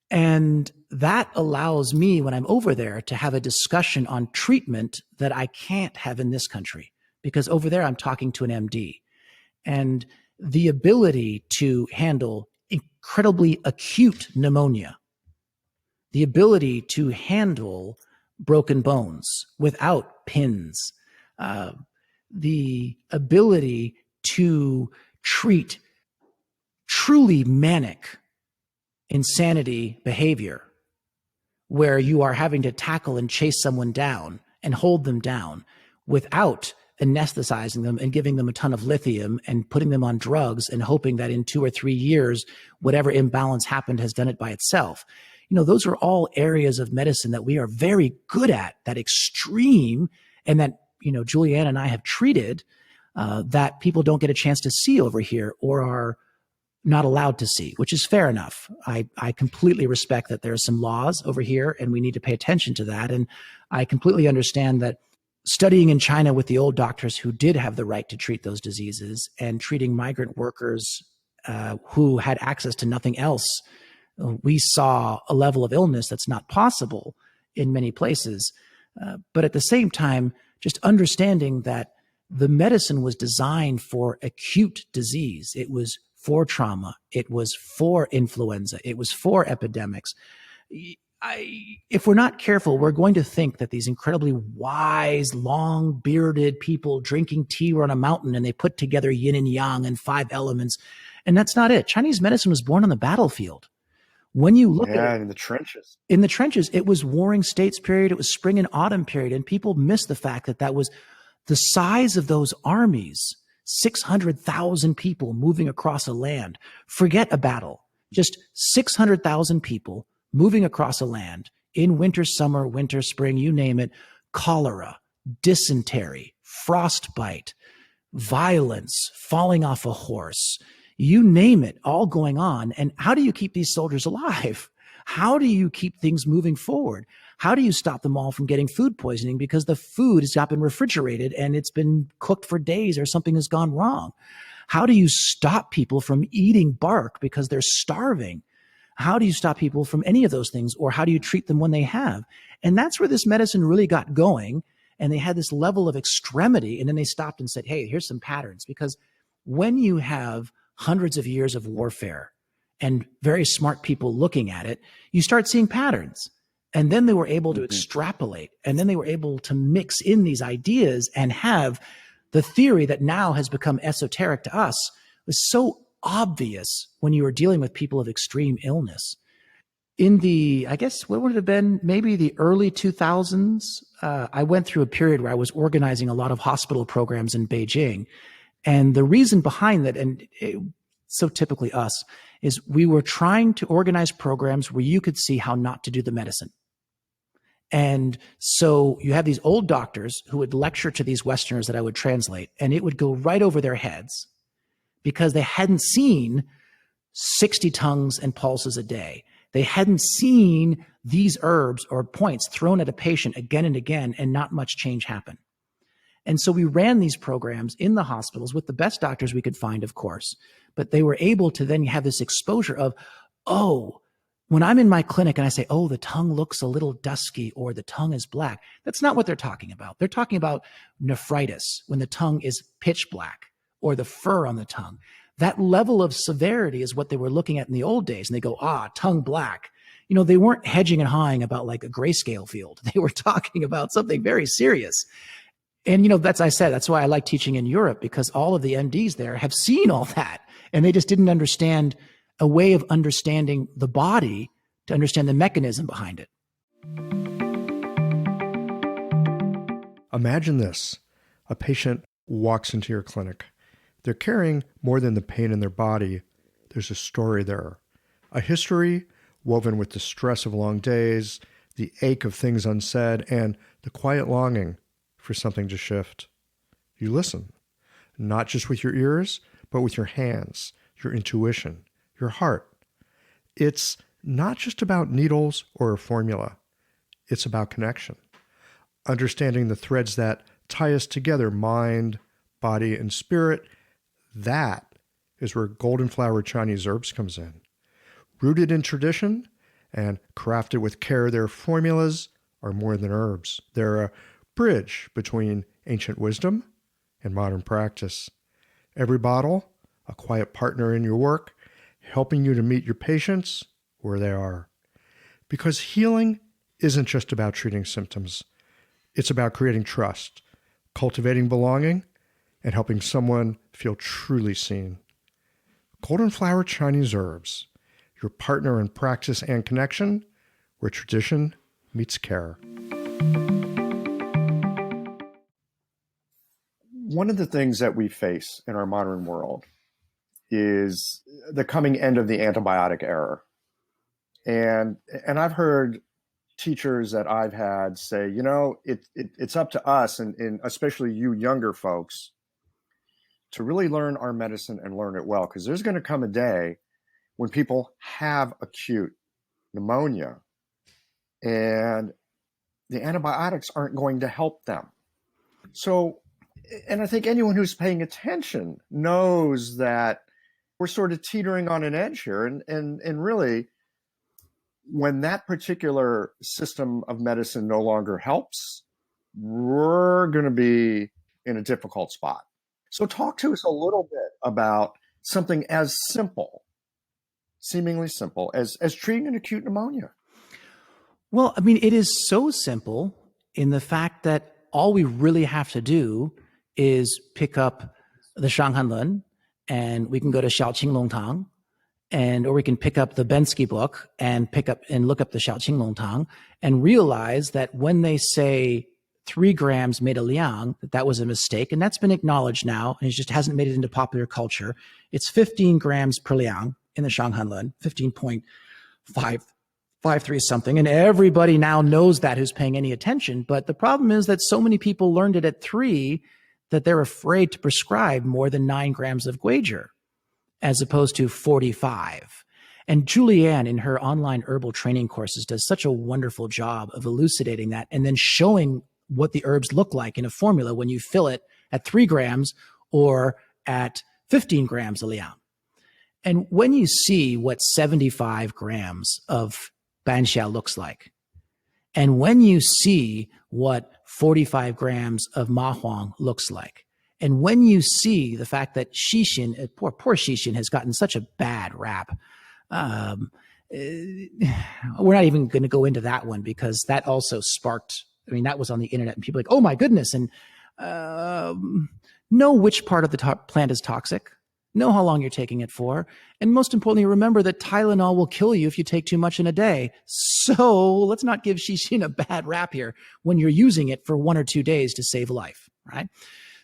And that allows me, when I'm over there, to have a discussion on treatment that I can't have in this country, because over there, I'm talking to an MD. And the ability to handle incredibly acute pneumonia, the ability to handle broken bones without pins, the ability to treat truly manic insanity behavior where you are having to tackle and chase someone down and hold them down without anesthetizing them and giving them a ton of lithium and putting them on drugs and hoping that in 2 or 3 years, whatever imbalance happened has done it by itself. Those are all areas of medicine that we are very good at, that extreme, and that, Julianne and I have treated that people don't get a chance to see over here or are not allowed to see, which is fair enough. I completely respect that there are some laws over here and we need to pay attention to that. And I completely understand that studying in China with the old doctors who did have the right to treat those diseases and treating migrant workers who had access to nothing else, we saw a level of illness that's not possible in many places. But at the same time, just understanding that the medicine was designed for acute disease. It was for trauma. It was for influenza. It was for epidemics. If we're not careful, we're going to think that these incredibly wise, long-bearded people drinking tea were on a mountain and they put together yin and yang and 5 elements. And that's not it. Chinese medicine was born on the battlefield. When you look at it, in the trenches. In the trenches, it was warring states period. It was spring and autumn period. And people miss the fact that that was the size of those armies. 600,000 people moving across a land. Forget a battle. Just 600,000 people moving across a land in winter, summer, winter, spring, you name it. Cholera, dysentery, frostbite, violence, falling off a horse, you name it, all going on. And how do you keep these soldiers alive? How do you keep things moving forward? How do you stop them all from getting food poisoning because the food has not been refrigerated and it's been cooked for days or something has gone wrong? How do you stop people from eating bark because they're starving? How do you stop people from any of those things? Or how do you treat them when they have? And that's where this medicine really got going. And they had this level of extremity. And then they stopped and said, hey, here's some patterns. Because when you have hundreds of years of warfare and very smart people looking at it, you start seeing patterns. And then they were able to extrapolate, and then they were able to mix in these ideas and have the theory that now has become esoteric to us was so obvious when you were dealing with people of extreme illness. In the, I guess, what would it have been? Maybe the early 2000s, I went through a period where I was organizing a lot of hospital programs in Beijing. And the reason behind that, and so typically us, is we were trying to organize programs where you could see how not to do the medicine. And so you have these old doctors who would lecture to these Westerners that I would translate, and it would go right over their heads because they hadn't seen 60 tongues and pulses a day. They hadn't seen these herbs or points thrown at a patient again and again and not much change happen. And so we ran these programs in the hospitals with the best doctors we could find, of course, but they were able to then have this exposure of, oh, when I'm in my clinic and I say, oh, the tongue looks a little dusky or the tongue is black, that's not what they're talking about. They're talking about nephritis when the tongue is pitch black or the fur on the tongue. That level of severity is what they were looking at in the old days. And they go, tongue black. You know, they weren't hedging and hawing about like a grayscale field. They were talking about something very serious. And, you know, that's why I like teaching in Europe, because all of the MDs there have seen all that. And they just didn't understand a way of understanding the body to understand the mechanism behind it. Imagine this. A patient walks into your clinic. They're carrying more than the pain in their body. There's a story there. A history woven with the stress of long days, the ache of things unsaid, and the quiet longing for something to shift. You listen, not just with your ears, but with your hands, your intuition, your heart. It's not just about needles or a formula. It's about connection. Understanding the threads that tie us together, mind, body, and spirit. That is where golden flower Chinese herbs comes in. Rooted in tradition and crafted with care, their formulas are more than herbs. They're a bridge between ancient wisdom and modern practice. Every bottle, a quiet partner in your work, helping you to meet your patients where they are. Because healing isn't just about treating symptoms. It's about creating trust, cultivating belonging, and helping someone feel truly seen. Golden Flower Chinese Herbs, your partner in practice and connection, where tradition meets care. One of the things that we face in our modern world is the coming end of the antibiotic era. And I've heard teachers that I've had say, you know, it's up to us, and especially you younger folks, to really learn our medicine and learn it well, because there's going to come a day when people have acute pneumonia and the antibiotics aren't going to help them. So, and I think anyone who's paying attention knows that we're sort of teetering on an edge here. And really, when that particular system of medicine no longer helps, we're going to be in a difficult spot. So talk to us a little bit about something as simple, seemingly simple, as treating an acute pneumonia. Well, I mean, it is so simple in the fact that all we really have to do is pick up the Shanghanlun, and we can go to Xiaoqing Longtang, or we can pick up the Bensky book and look up the Xiaoqing Longtang and realize that when they say 3 grams made a liang, that was a mistake. And that's been acknowledged now. And it just hasn't made it into popular culture. It's 15 grams per liang in the Shanghanlun, 15.553 something. And everybody now knows that who's paying any attention. But the problem is that so many people learned it at 3 that they're afraid to prescribe more than 9 grams of Guager as opposed to 45. And Julianne, in her online herbal training courses, does such a wonderful job of elucidating that and then showing what the herbs look like in a formula when you fill it at 3 grams or at 15 grams a liang. And when you see what 75 grams of banxia looks like, and when you see what 45 grams of ma huang looks like, and when you see the fact that Xixin, poor Xixin, has gotten such a bad rap, we're not even going to go into that one because that also sparked, I mean, that was on the internet and people like, oh my goodness. And know which part of the plant is toxic, know how long you're taking it for. And most importantly, remember that Tylenol will kill you if you take too much in a day. So let's not give Xixin a bad rap here when you're using it for 1 or 2 days to save life, right?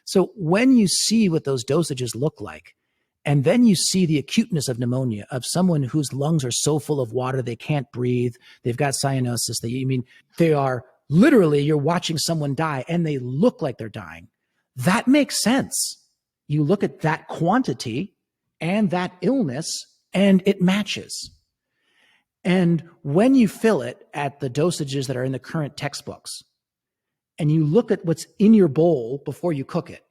So when you see what those dosages look like, and then you see the acuteness of pneumonia of someone whose lungs are so full of water they can't breathe, they've got cyanosis, they are literally you're watching someone die and they look like they're dying. That makes sense. You look at that quantity and that illness and it matches. And when you fill it at the dosages that are in the current textbooks, and you look at what's in your bowl before you cook it,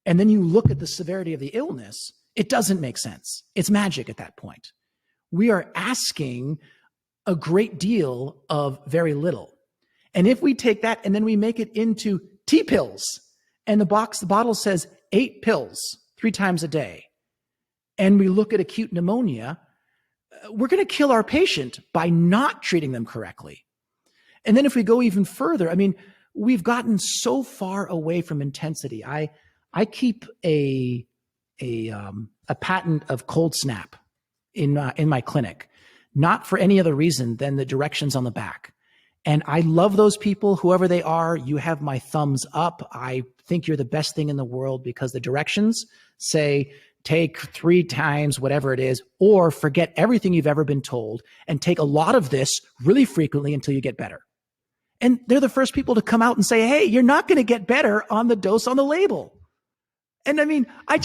and then you look at the severity of the illness, it doesn't make sense. It's magic at that point. We are asking a great deal of very little. And if we take that and then we make it into T-pills, and the bottle says 8 pills 3 times a day, and we look at acute pneumonia, we're going to kill our patient by not treating them correctly. And then if we go even further, I mean, we've gotten so far away from intensity. I keep a patent of cold snap in my clinic, not for any other reason than the directions on the back. And I love those people, whoever they are. You have my thumbs up. I think you're the best thing in the world because the directions say take 3 times, whatever it is, or forget everything you've ever been told and take a lot of this really frequently until you get better. And they're the first people to come out and say, hey, you're not going to get better on the dose on the label. And I mean, I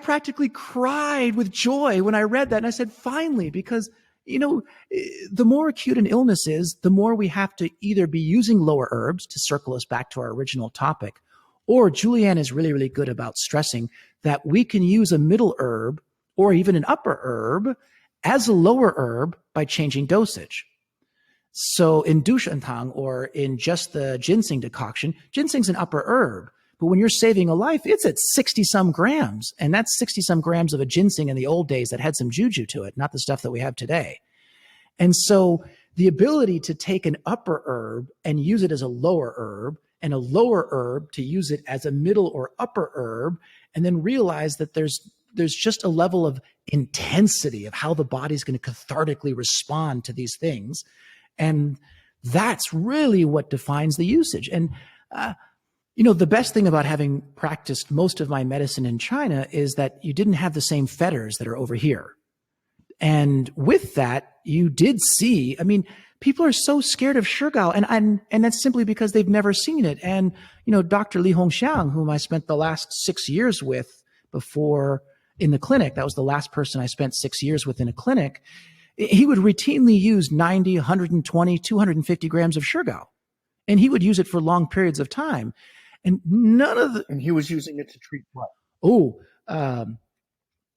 practically cried with joy when I read that. And I said, finally, because, you know, the more acute an illness is, the more we have to either be using lower herbs to circle us back to our original topic, or Julianne is really, really good about stressing that we can use a middle herb or even an upper herb as a lower herb by changing dosage. So in dushentang, or in just the ginseng decoction, ginseng's an upper herb. But when you're saving a life, it's at 60 some grams. And that's 60 some grams of a ginseng in the old days that had some juju to it, not the stuff that we have today. And so the ability to take an upper herb and use it as a lower herb, and a lower herb to use it as a middle or upper herb, and then realize that there's just a level of intensity of how the body's going to cathartically respond to these things. And that's really what defines the usage. And, you know, the best thing about having practiced most of my medicine in China is that you didn't have the same fetters that are over here. And with that, you did see, I mean, people are so scared of Shigao, and that's simply because they've never seen it. And, you know, Dr. Li Hongxiang, whom I spent the last 6 years with before in the clinic, that was the last person I spent 6 years with in a clinic, he would routinely use 90, 120, 250 grams of Shigao. And he would use it for long periods of time. And none of the... And he was using it to treat what?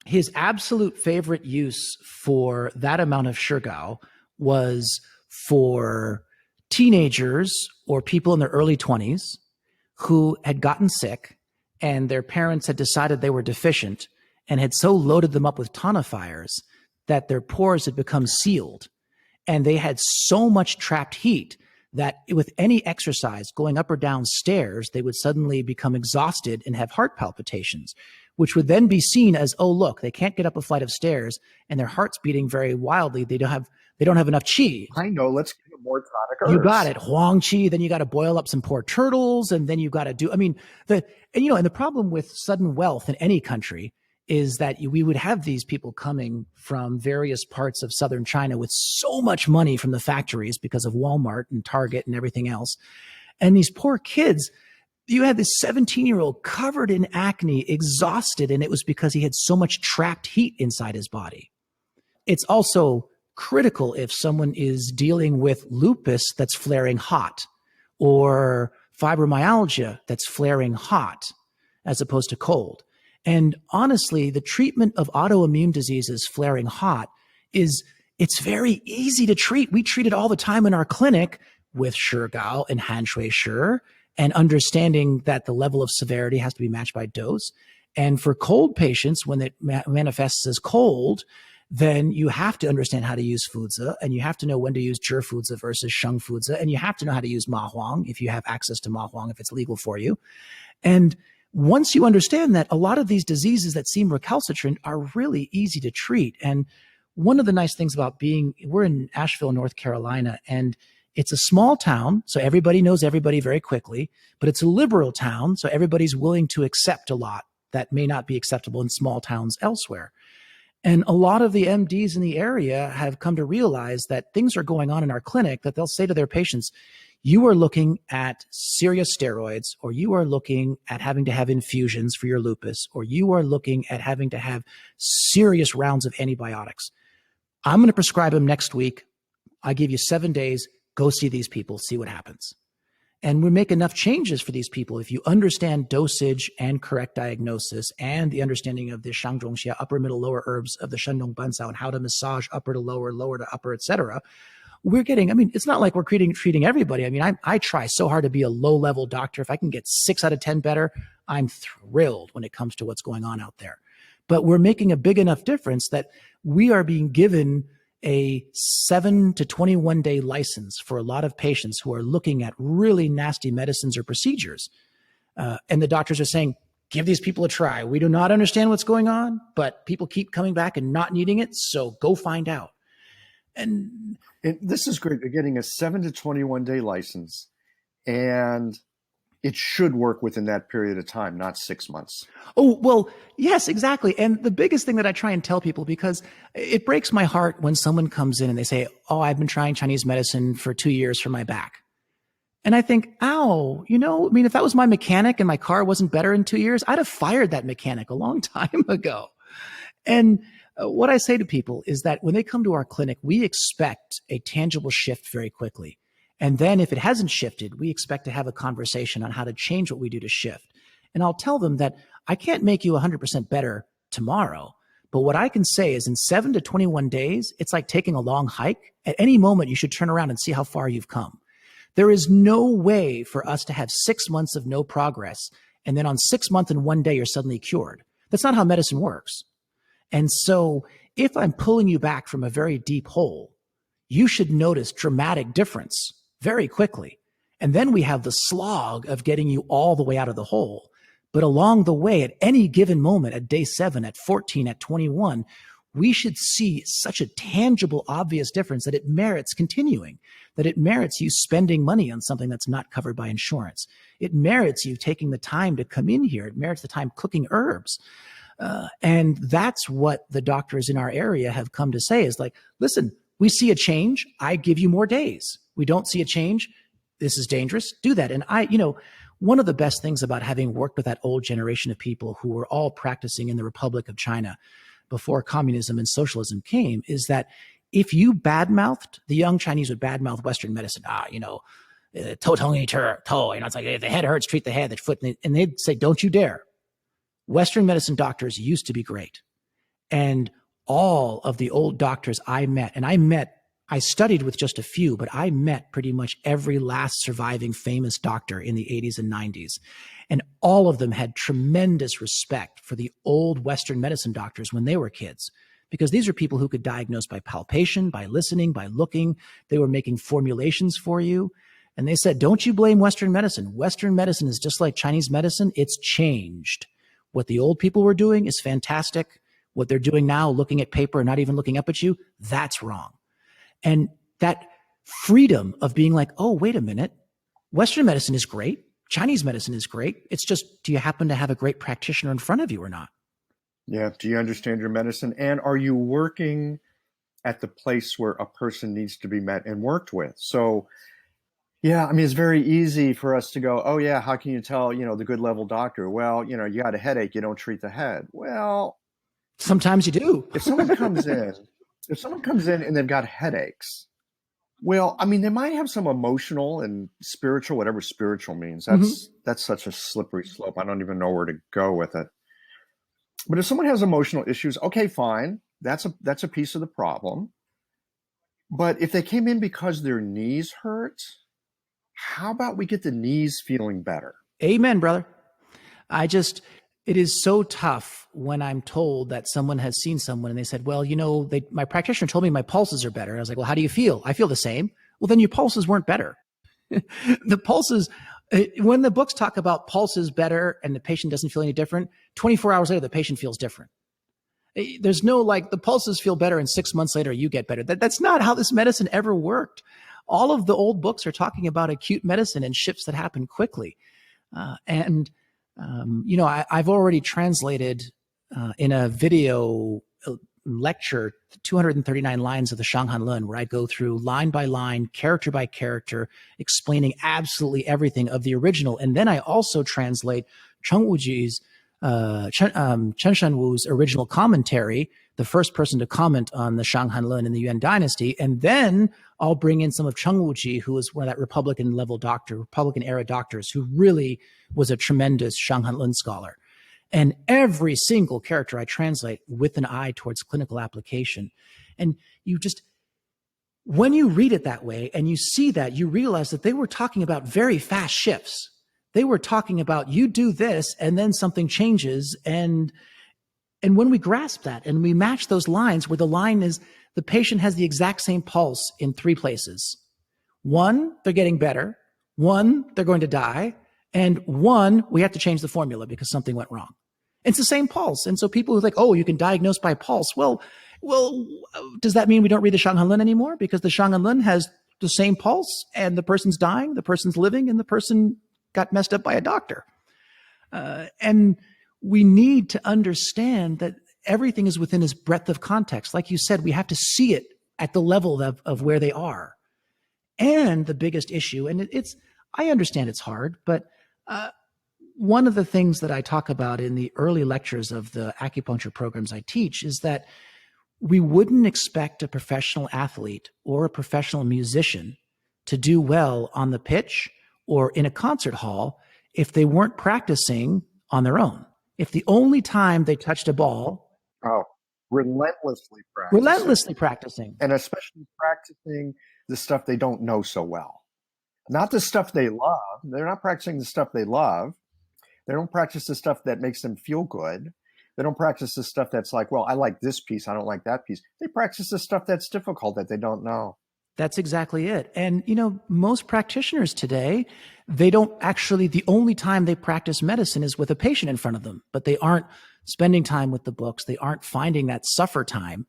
His absolute favorite use for that amount of Shigao was for teenagers or people in their early 20s who had gotten sick and their parents had decided they were deficient and had so loaded them up with tonifiers that their pores had become sealed. And they had so much trapped heat that with any exercise going up or down stairs, they would suddenly become exhausted and have heart palpitations, which would then be seen as, oh, look, they can't get up a flight of stairs and their heart's beating very wildly. They don't have enough qi. I know. Let's get a more tonic herbs. You got it. Huang qi. Then you got to boil up some poor turtles. And then you got to do, I mean, and the problem with sudden wealth in any country is that we would have these people coming from various parts of southern China with so much money from the factories because of Walmart and Target and everything else. And these poor kids, you had this 17-year-old covered in acne, exhausted, and it was because he had so much trapped heat inside his body. It's also critical if someone is dealing with lupus that's flaring hot, or fibromyalgia that's flaring hot as opposed to cold. And honestly, the treatment of autoimmune diseases flaring hot it's very easy to treat. We treat it all the time in our clinic with Shigao and Hanshui Shi, and understanding that the level of severity has to be matched by dose. And for cold patients, when it manifests as cold, then you have to understand how to use Fuzi, and you have to know when to use Zhi Fuzi versus Sheng Fuzi, and you have to know how to use Ma Huang if you have access to Ma Huang, if it's legal for you. And once you understand that, a lot of these diseases that seem recalcitrant are really easy to treat. And one of the nice things about we're in Asheville, North Carolina, and it's a small town, so everybody knows everybody very quickly, but it's a liberal town, so everybody's willing to accept a lot that may not be acceptable in small towns elsewhere. And a lot of the MDs in the area have come to realize that things are going on in our clinic that they'll say to their patients, you are looking at serious steroids, or you are looking at having to have infusions for your lupus, or you are looking at having to have serious rounds of antibiotics. I'm going to prescribe them next week. I give you 7 days. Go see these people, see what happens. And we make enough changes for these people. If you understand dosage and correct diagnosis and the understanding of the Shangzhongxia, upper, middle, lower herbs of the Shandong Bancao and how to massage upper to lower, lower to upper, etc., we're getting, I mean, it's not like we're treating everybody. I mean, I try so hard to be a low level doctor. If I can get 6 out of 10 better, I'm thrilled when it comes to what's going on out there. But we're making a big enough difference that we are being given a 7 to 21 day license for a lot of patients who are looking at really nasty medicines or procedures. And the doctors are saying, give these people a try. We do not understand what's going on, but people keep coming back and not needing it. So go find out. And this is great. They're getting a 7 to 21 day license, and it should work within that period of time, not 6 months. Oh, well, yes, exactly. And the biggest thing that I try and tell people, because it breaks my heart when someone comes in and they say, oh, I've been trying Chinese medicine for 2 years for my back. And I think, ow, I mean, if that was my mechanic and my car wasn't better in 2 years, I'd have fired that mechanic a long time ago. And what I say to people is that when they come to our clinic, we expect a tangible shift very quickly. And then if it hasn't shifted, we expect to have a conversation on how to change what we do to shift. And I'll tell them that I can't make you 100% better tomorrow. But what I can say is in 7 to 21 days, it's like taking a long hike. At any moment, you should turn around and see how far you've come. There is no way for us to have 6 months of no progress. And then on 6 months and 1 day, you're suddenly cured. That's not how medicine works. And so if I'm pulling you back from a very deep hole, you should notice dramatic difference very quickly. And then we have the slog of getting you all the way out of the hole. But along the way, at any given moment, at day 7, at 14, at 21, we should see such a tangible, obvious difference that it merits continuing, that it merits you spending money on something that's not covered by insurance. It merits you taking the time to come in here. It merits the time cooking herbs. And that's what the doctors in our area have come to say is like, listen, we see a change. I give you more days. We don't see a change. This is dangerous. Do that. And one of the best things about having worked with that old generation of people who were all practicing in the Republic of China before communism and socialism came is that if you badmouthed, the young Chinese would badmouth Western medicine. It's like if the head hurts, treat the head, the foot, and they'd say, don't you dare. Western medicine doctors used to be great. And all of the old doctors I met, and I studied with just a few, but I met pretty much every last surviving famous doctor in the 80s and 90s. And all of them had tremendous respect for the old Western medicine doctors when they were kids, because these are people who could diagnose by palpation, by listening, by looking. They were making formulations for you. And they said, don't you blame Western medicine. Western medicine is just like Chinese medicine. It's changed. What the old people were doing is fantastic. What they're doing now, looking at paper and not even looking up at you, that's wrong. And that freedom of being like, oh, wait a minute, Western medicine is great. Chinese medicine is great. It's just, do you happen to have a great practitioner in front of you or not? Yeah. Do you understand your medicine? And are you working at the place where a person needs to be met and worked with? So, yeah, I mean, it's very easy for us to go, oh, yeah, how can you tell, the good level doctor? Well, you got a headache, you don't treat the head. Well, sometimes you do. If someone comes in and they've got headaches, well, I mean, they might have some emotional and spiritual, whatever spiritual means. That's such a slippery slope. I don't even know where to go with it. But if someone has emotional issues, okay, fine. That's a piece of the problem. But if they came in because their knees hurt, how about we get the knees feeling better? Amen, brother. It is so tough when I'm told that someone has seen someone and they said, well, my practitioner told me my pulses are better. I was like, well, how do you feel? I feel the same. Well, then your pulses weren't better. The pulses, when the books talk about pulses better and the patient doesn't feel any different, 24 hours later, the patient feels different. There's no the pulses feel better and 6 months later you get better. That's not how this medicine ever worked. All of the old books are talking about acute medicine and shifts that happen quickly. I've already translated in a video lecture, 239 lines of the Shanghan Lun, where I go through line by line, character by character, explaining absolutely everything of the original. And then I also translate Cheng Wuji's, Chen Shanwu's original commentary, the first person to comment on the Shanghan Lun in the Yuan dynasty. And then I'll bring in some of Cheng Wuji, who was one of that Republican era doctors, who really was a tremendous Shanghan Lun scholar. And every single character I translate with an eye towards clinical application. And when you read it that way and you see that, you realize that they were talking about very fast shifts. They were talking about, you do this and then something changes. And when we grasp that and we match those lines where the line is the patient has the exact same pulse in 3 places. 1, they're getting better. 1, they're going to die. And 1, we have to change the formula because something went wrong. It's the same pulse. And so people who think, oh, you can diagnose by pulse. Well, does that mean we don't read the Shanghan Lun anymore? Because the Shanghan Lun has the same pulse and the person's dying, the person's living, and the person got messed up by a doctor. And we need to understand that everything is within its breadth of context. Like you said, we have to see it at the level of where they are. And the biggest issue, and I understand it's hard, but one of the things that I talk about in the early lectures of the acupuncture programs I teach is that we wouldn't expect a professional athlete or a professional musician to do well on the pitch or in a concert hall if they weren't practicing on their own. If the only time they touched a ball... Relentlessly practicing. And especially practicing the stuff they don't know so well. Not the stuff they love. They're not practicing the stuff they love. They don't practice the stuff that makes them feel good. They don't practice the stuff that's like, well, I like this piece, I don't like that piece. They practice the stuff that's difficult that they don't know. That's exactly it. And, most practitioners today, they don't actually, the only time they practice medicine is with a patient in front of them, but they aren't spending time with the books. They aren't finding that suffer time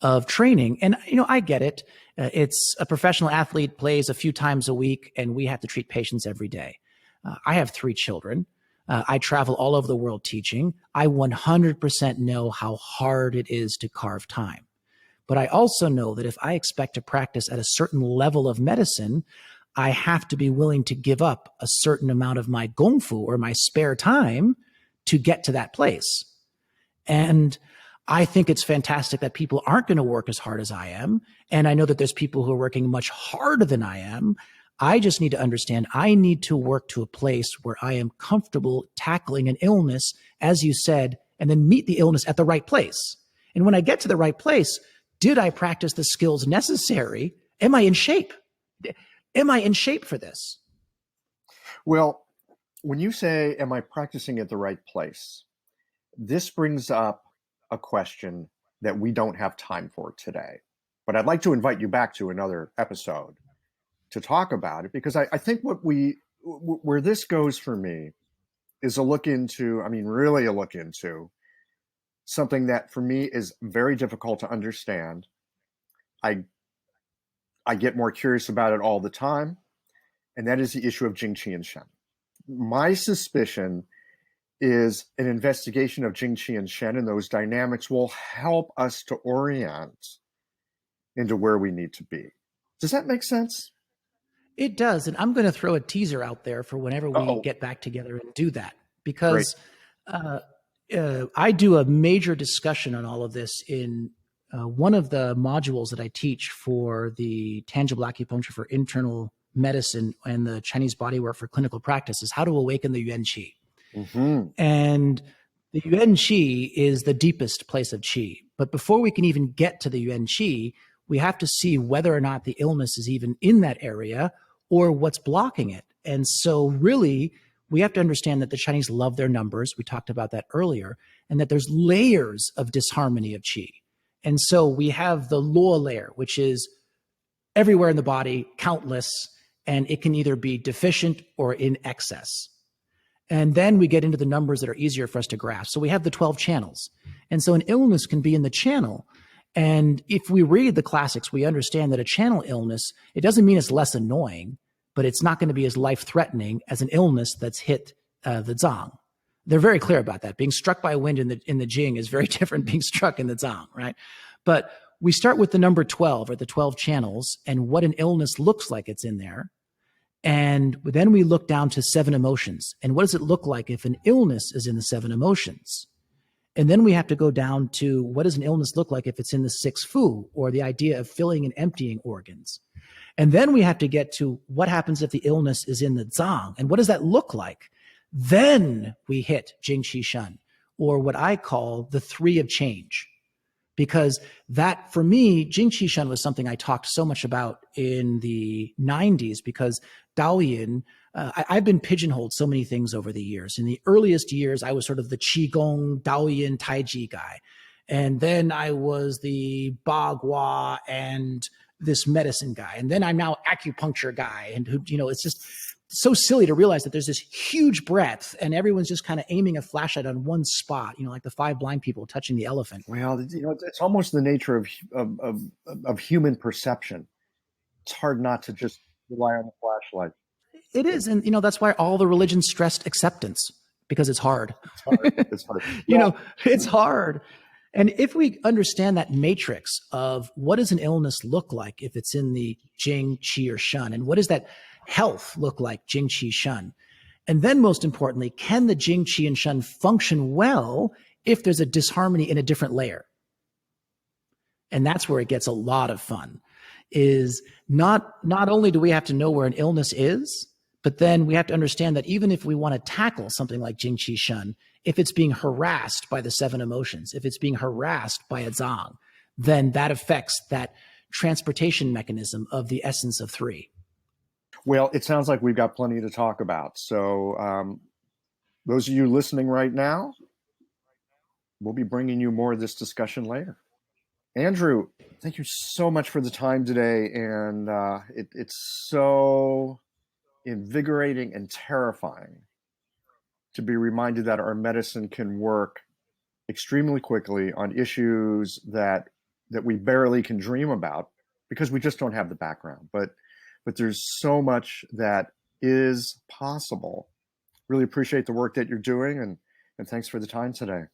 of training. And, I get it. It's a professional athlete plays a few times a week and we have to treat patients every day. I have 3 children. I travel all over the world teaching. I 100% know how hard it is to carve time. But I also know that if I expect to practice at a certain level of medicine, I have to be willing to give up a certain amount of my gongfu or my spare time to get to that place. And I think it's fantastic that people aren't going to work as hard as I am. And I know that there's people who are working much harder than I am. I just need to understand I need to work to a place where I am comfortable tackling an illness, as you said, and then meet the illness at the right place. And when I get to the right place, did I practice the skills necessary? Am I in shape? Am I in shape for this? Well, when you say, am I practicing at the right place? This brings up a question that we don't have time for today. But I'd like to invite you back to another episode to talk about it, because I think where this goes for me is really a look into something that for me is very difficult to understand. I get more curious about it all the time, and that is the issue of Jing, Qi, and Shen. My suspicion is an investigation of Jing, Qi, and Shen and those dynamics will help us to orient into where we need to be. Does that make sense? It does. And I'm going to throw a teaser out there for whenever we get back together and do that, because I do a major discussion on all of this in one of the modules that I teach for the tangible acupuncture for internal medicine and the Chinese bodywork for clinical practice is how to awaken the Yuan Qi. Mm-hmm. And the Yuan Qi is the deepest place of Qi. But before we can even get to the Yuan Qi, we have to see whether or not the illness is even in that area or what's blocking it. And so really, we have to understand that the Chinese love their numbers. We talked about that earlier, and that there's layers of disharmony of Qi. And so we have the Luo layer, which is everywhere in the body, countless, and it can either be deficient or in excess. And then we get into the numbers that are easier for us to grasp. So we have the 12 channels. And so an illness can be in the channel. And if we read the classics, we understand that a channel illness, it doesn't mean it's less annoying, but it's not going to be as life-threatening as an illness that's hit the zang. They're very clear about that. Being struck by wind in the Jing is very different than being struck in the Zang, right? But we start with the number 12 or the 12 channels and what an illness looks like it's in there. And then we look down to 7 emotions. And what does it look like if an illness is in the 7 emotions? And then we have to go down to what does an illness look like if it's in the 6 fu, or the idea of filling and emptying organs. And then we have to get to what happens if the illness is in the Zang, and what does that look like? Then we hit Jing Qi Shen, or what I call the 3 of change. Because that, for me, Jing Qi Shen was something I talked so much about in the 90s, because Daoyin, I've been pigeonholed so many things over the years. In the earliest years, I was sort of the Qigong, Daoyin, Taiji guy. And then I was the Bagua and this medicine guy. And then I'm now acupuncture guy. And who, it's just so silly to realize that there's this huge breadth and everyone's just kind of aiming a flashlight on one spot, like the 5 blind people touching the elephant. Well, it's almost the nature of human perception. It's hard not to just rely on the flashlight. It is. And, that's why all the religions stressed acceptance, because it's hard. It's hard. It's hard. It's hard. And if we understand that matrix of what does an illness look like if it's in the Jing, Qi, or Shen, and what does that health look like, Jing, Qi, Shen? And then most importantly, can the Jing, Qi, and Shen function well if there's a disharmony in a different layer? And that's where it gets a lot of fun, is not only do we have to know where an illness is, but then we have to understand that even if we want to tackle something like Jing, Qi, Shen, if it's being harassed by the 7 emotions, if it's being harassed by a Zang, then that affects that transportation mechanism of the essence of 3. Well, it sounds like we've got plenty to talk about. So those of you listening right now, we'll be bringing you more of this discussion later. Andrew, thank you so much for the time today. And it's so invigorating and terrifying to be reminded that our medicine can work extremely quickly on issues that we barely can dream about because we just don't have the background. But there's so much that is possible. Really appreciate the work that you're doing, and thanks for the time today.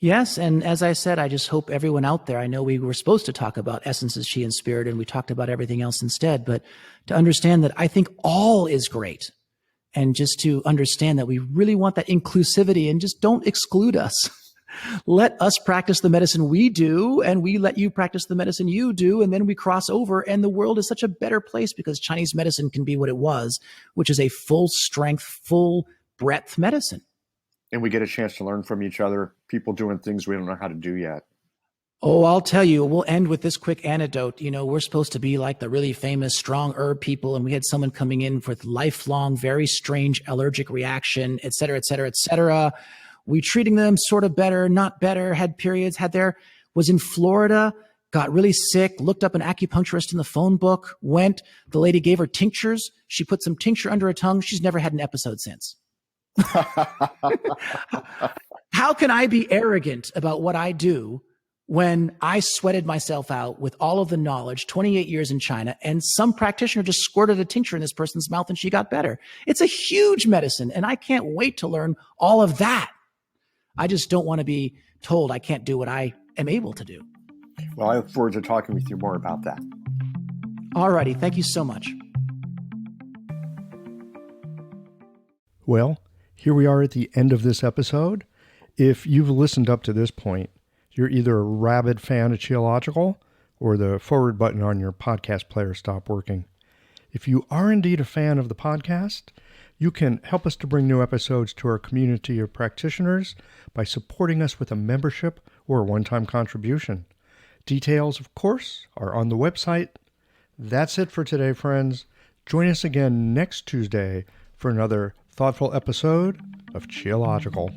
Yes, and as I said, I just hope everyone out there, I know we were supposed to talk about essences, chi, and spirit, and we talked about everything else instead, but to understand that I think all is great, and just to understand that we really want that inclusivity, and just don't exclude us. Let us practice the medicine we do, and we let you practice the medicine you do, and then we cross over, and the world is such a better place because Chinese medicine can be what it was, which is a full strength, full breadth medicine. And we get a chance to learn from each other, people doing things we don't know how to do yet. Oh, I'll tell you, we'll end with this quick anecdote. We're supposed to be like the really famous strong herb people, and we had someone coming in with lifelong, very strange allergic reaction, et cetera, et cetera, et cetera. We treating them sort of better, not better, had periods, was in Florida, got really sick, looked up an acupuncturist in the phone book, went, the lady gave her tinctures. She put some tincture under her tongue. She's never had an episode since. How can I be arrogant about what I do when I sweated myself out with all of the knowledge, 28 years in China, and some practitioner just squirted a tincture in this person's mouth and she got better? It's a huge medicine, and I can't wait to learn all of that. I just don't want to be told I can't do what I am able to do. Well, I look forward to talking with you more about that. All righty. Thank you so much. Well, here we are at the end of this episode. If you've listened up to this point, you're either a rabid fan of Qiological or the forward button on your podcast player stopped working. If you are indeed a fan of the podcast, you can help us to bring new episodes to our community of practitioners by supporting us with a membership or a one-time contribution. Details, of course, are on the website. That's it for today, friends. Join us again next Tuesday for another thoughtful episode of Qiological.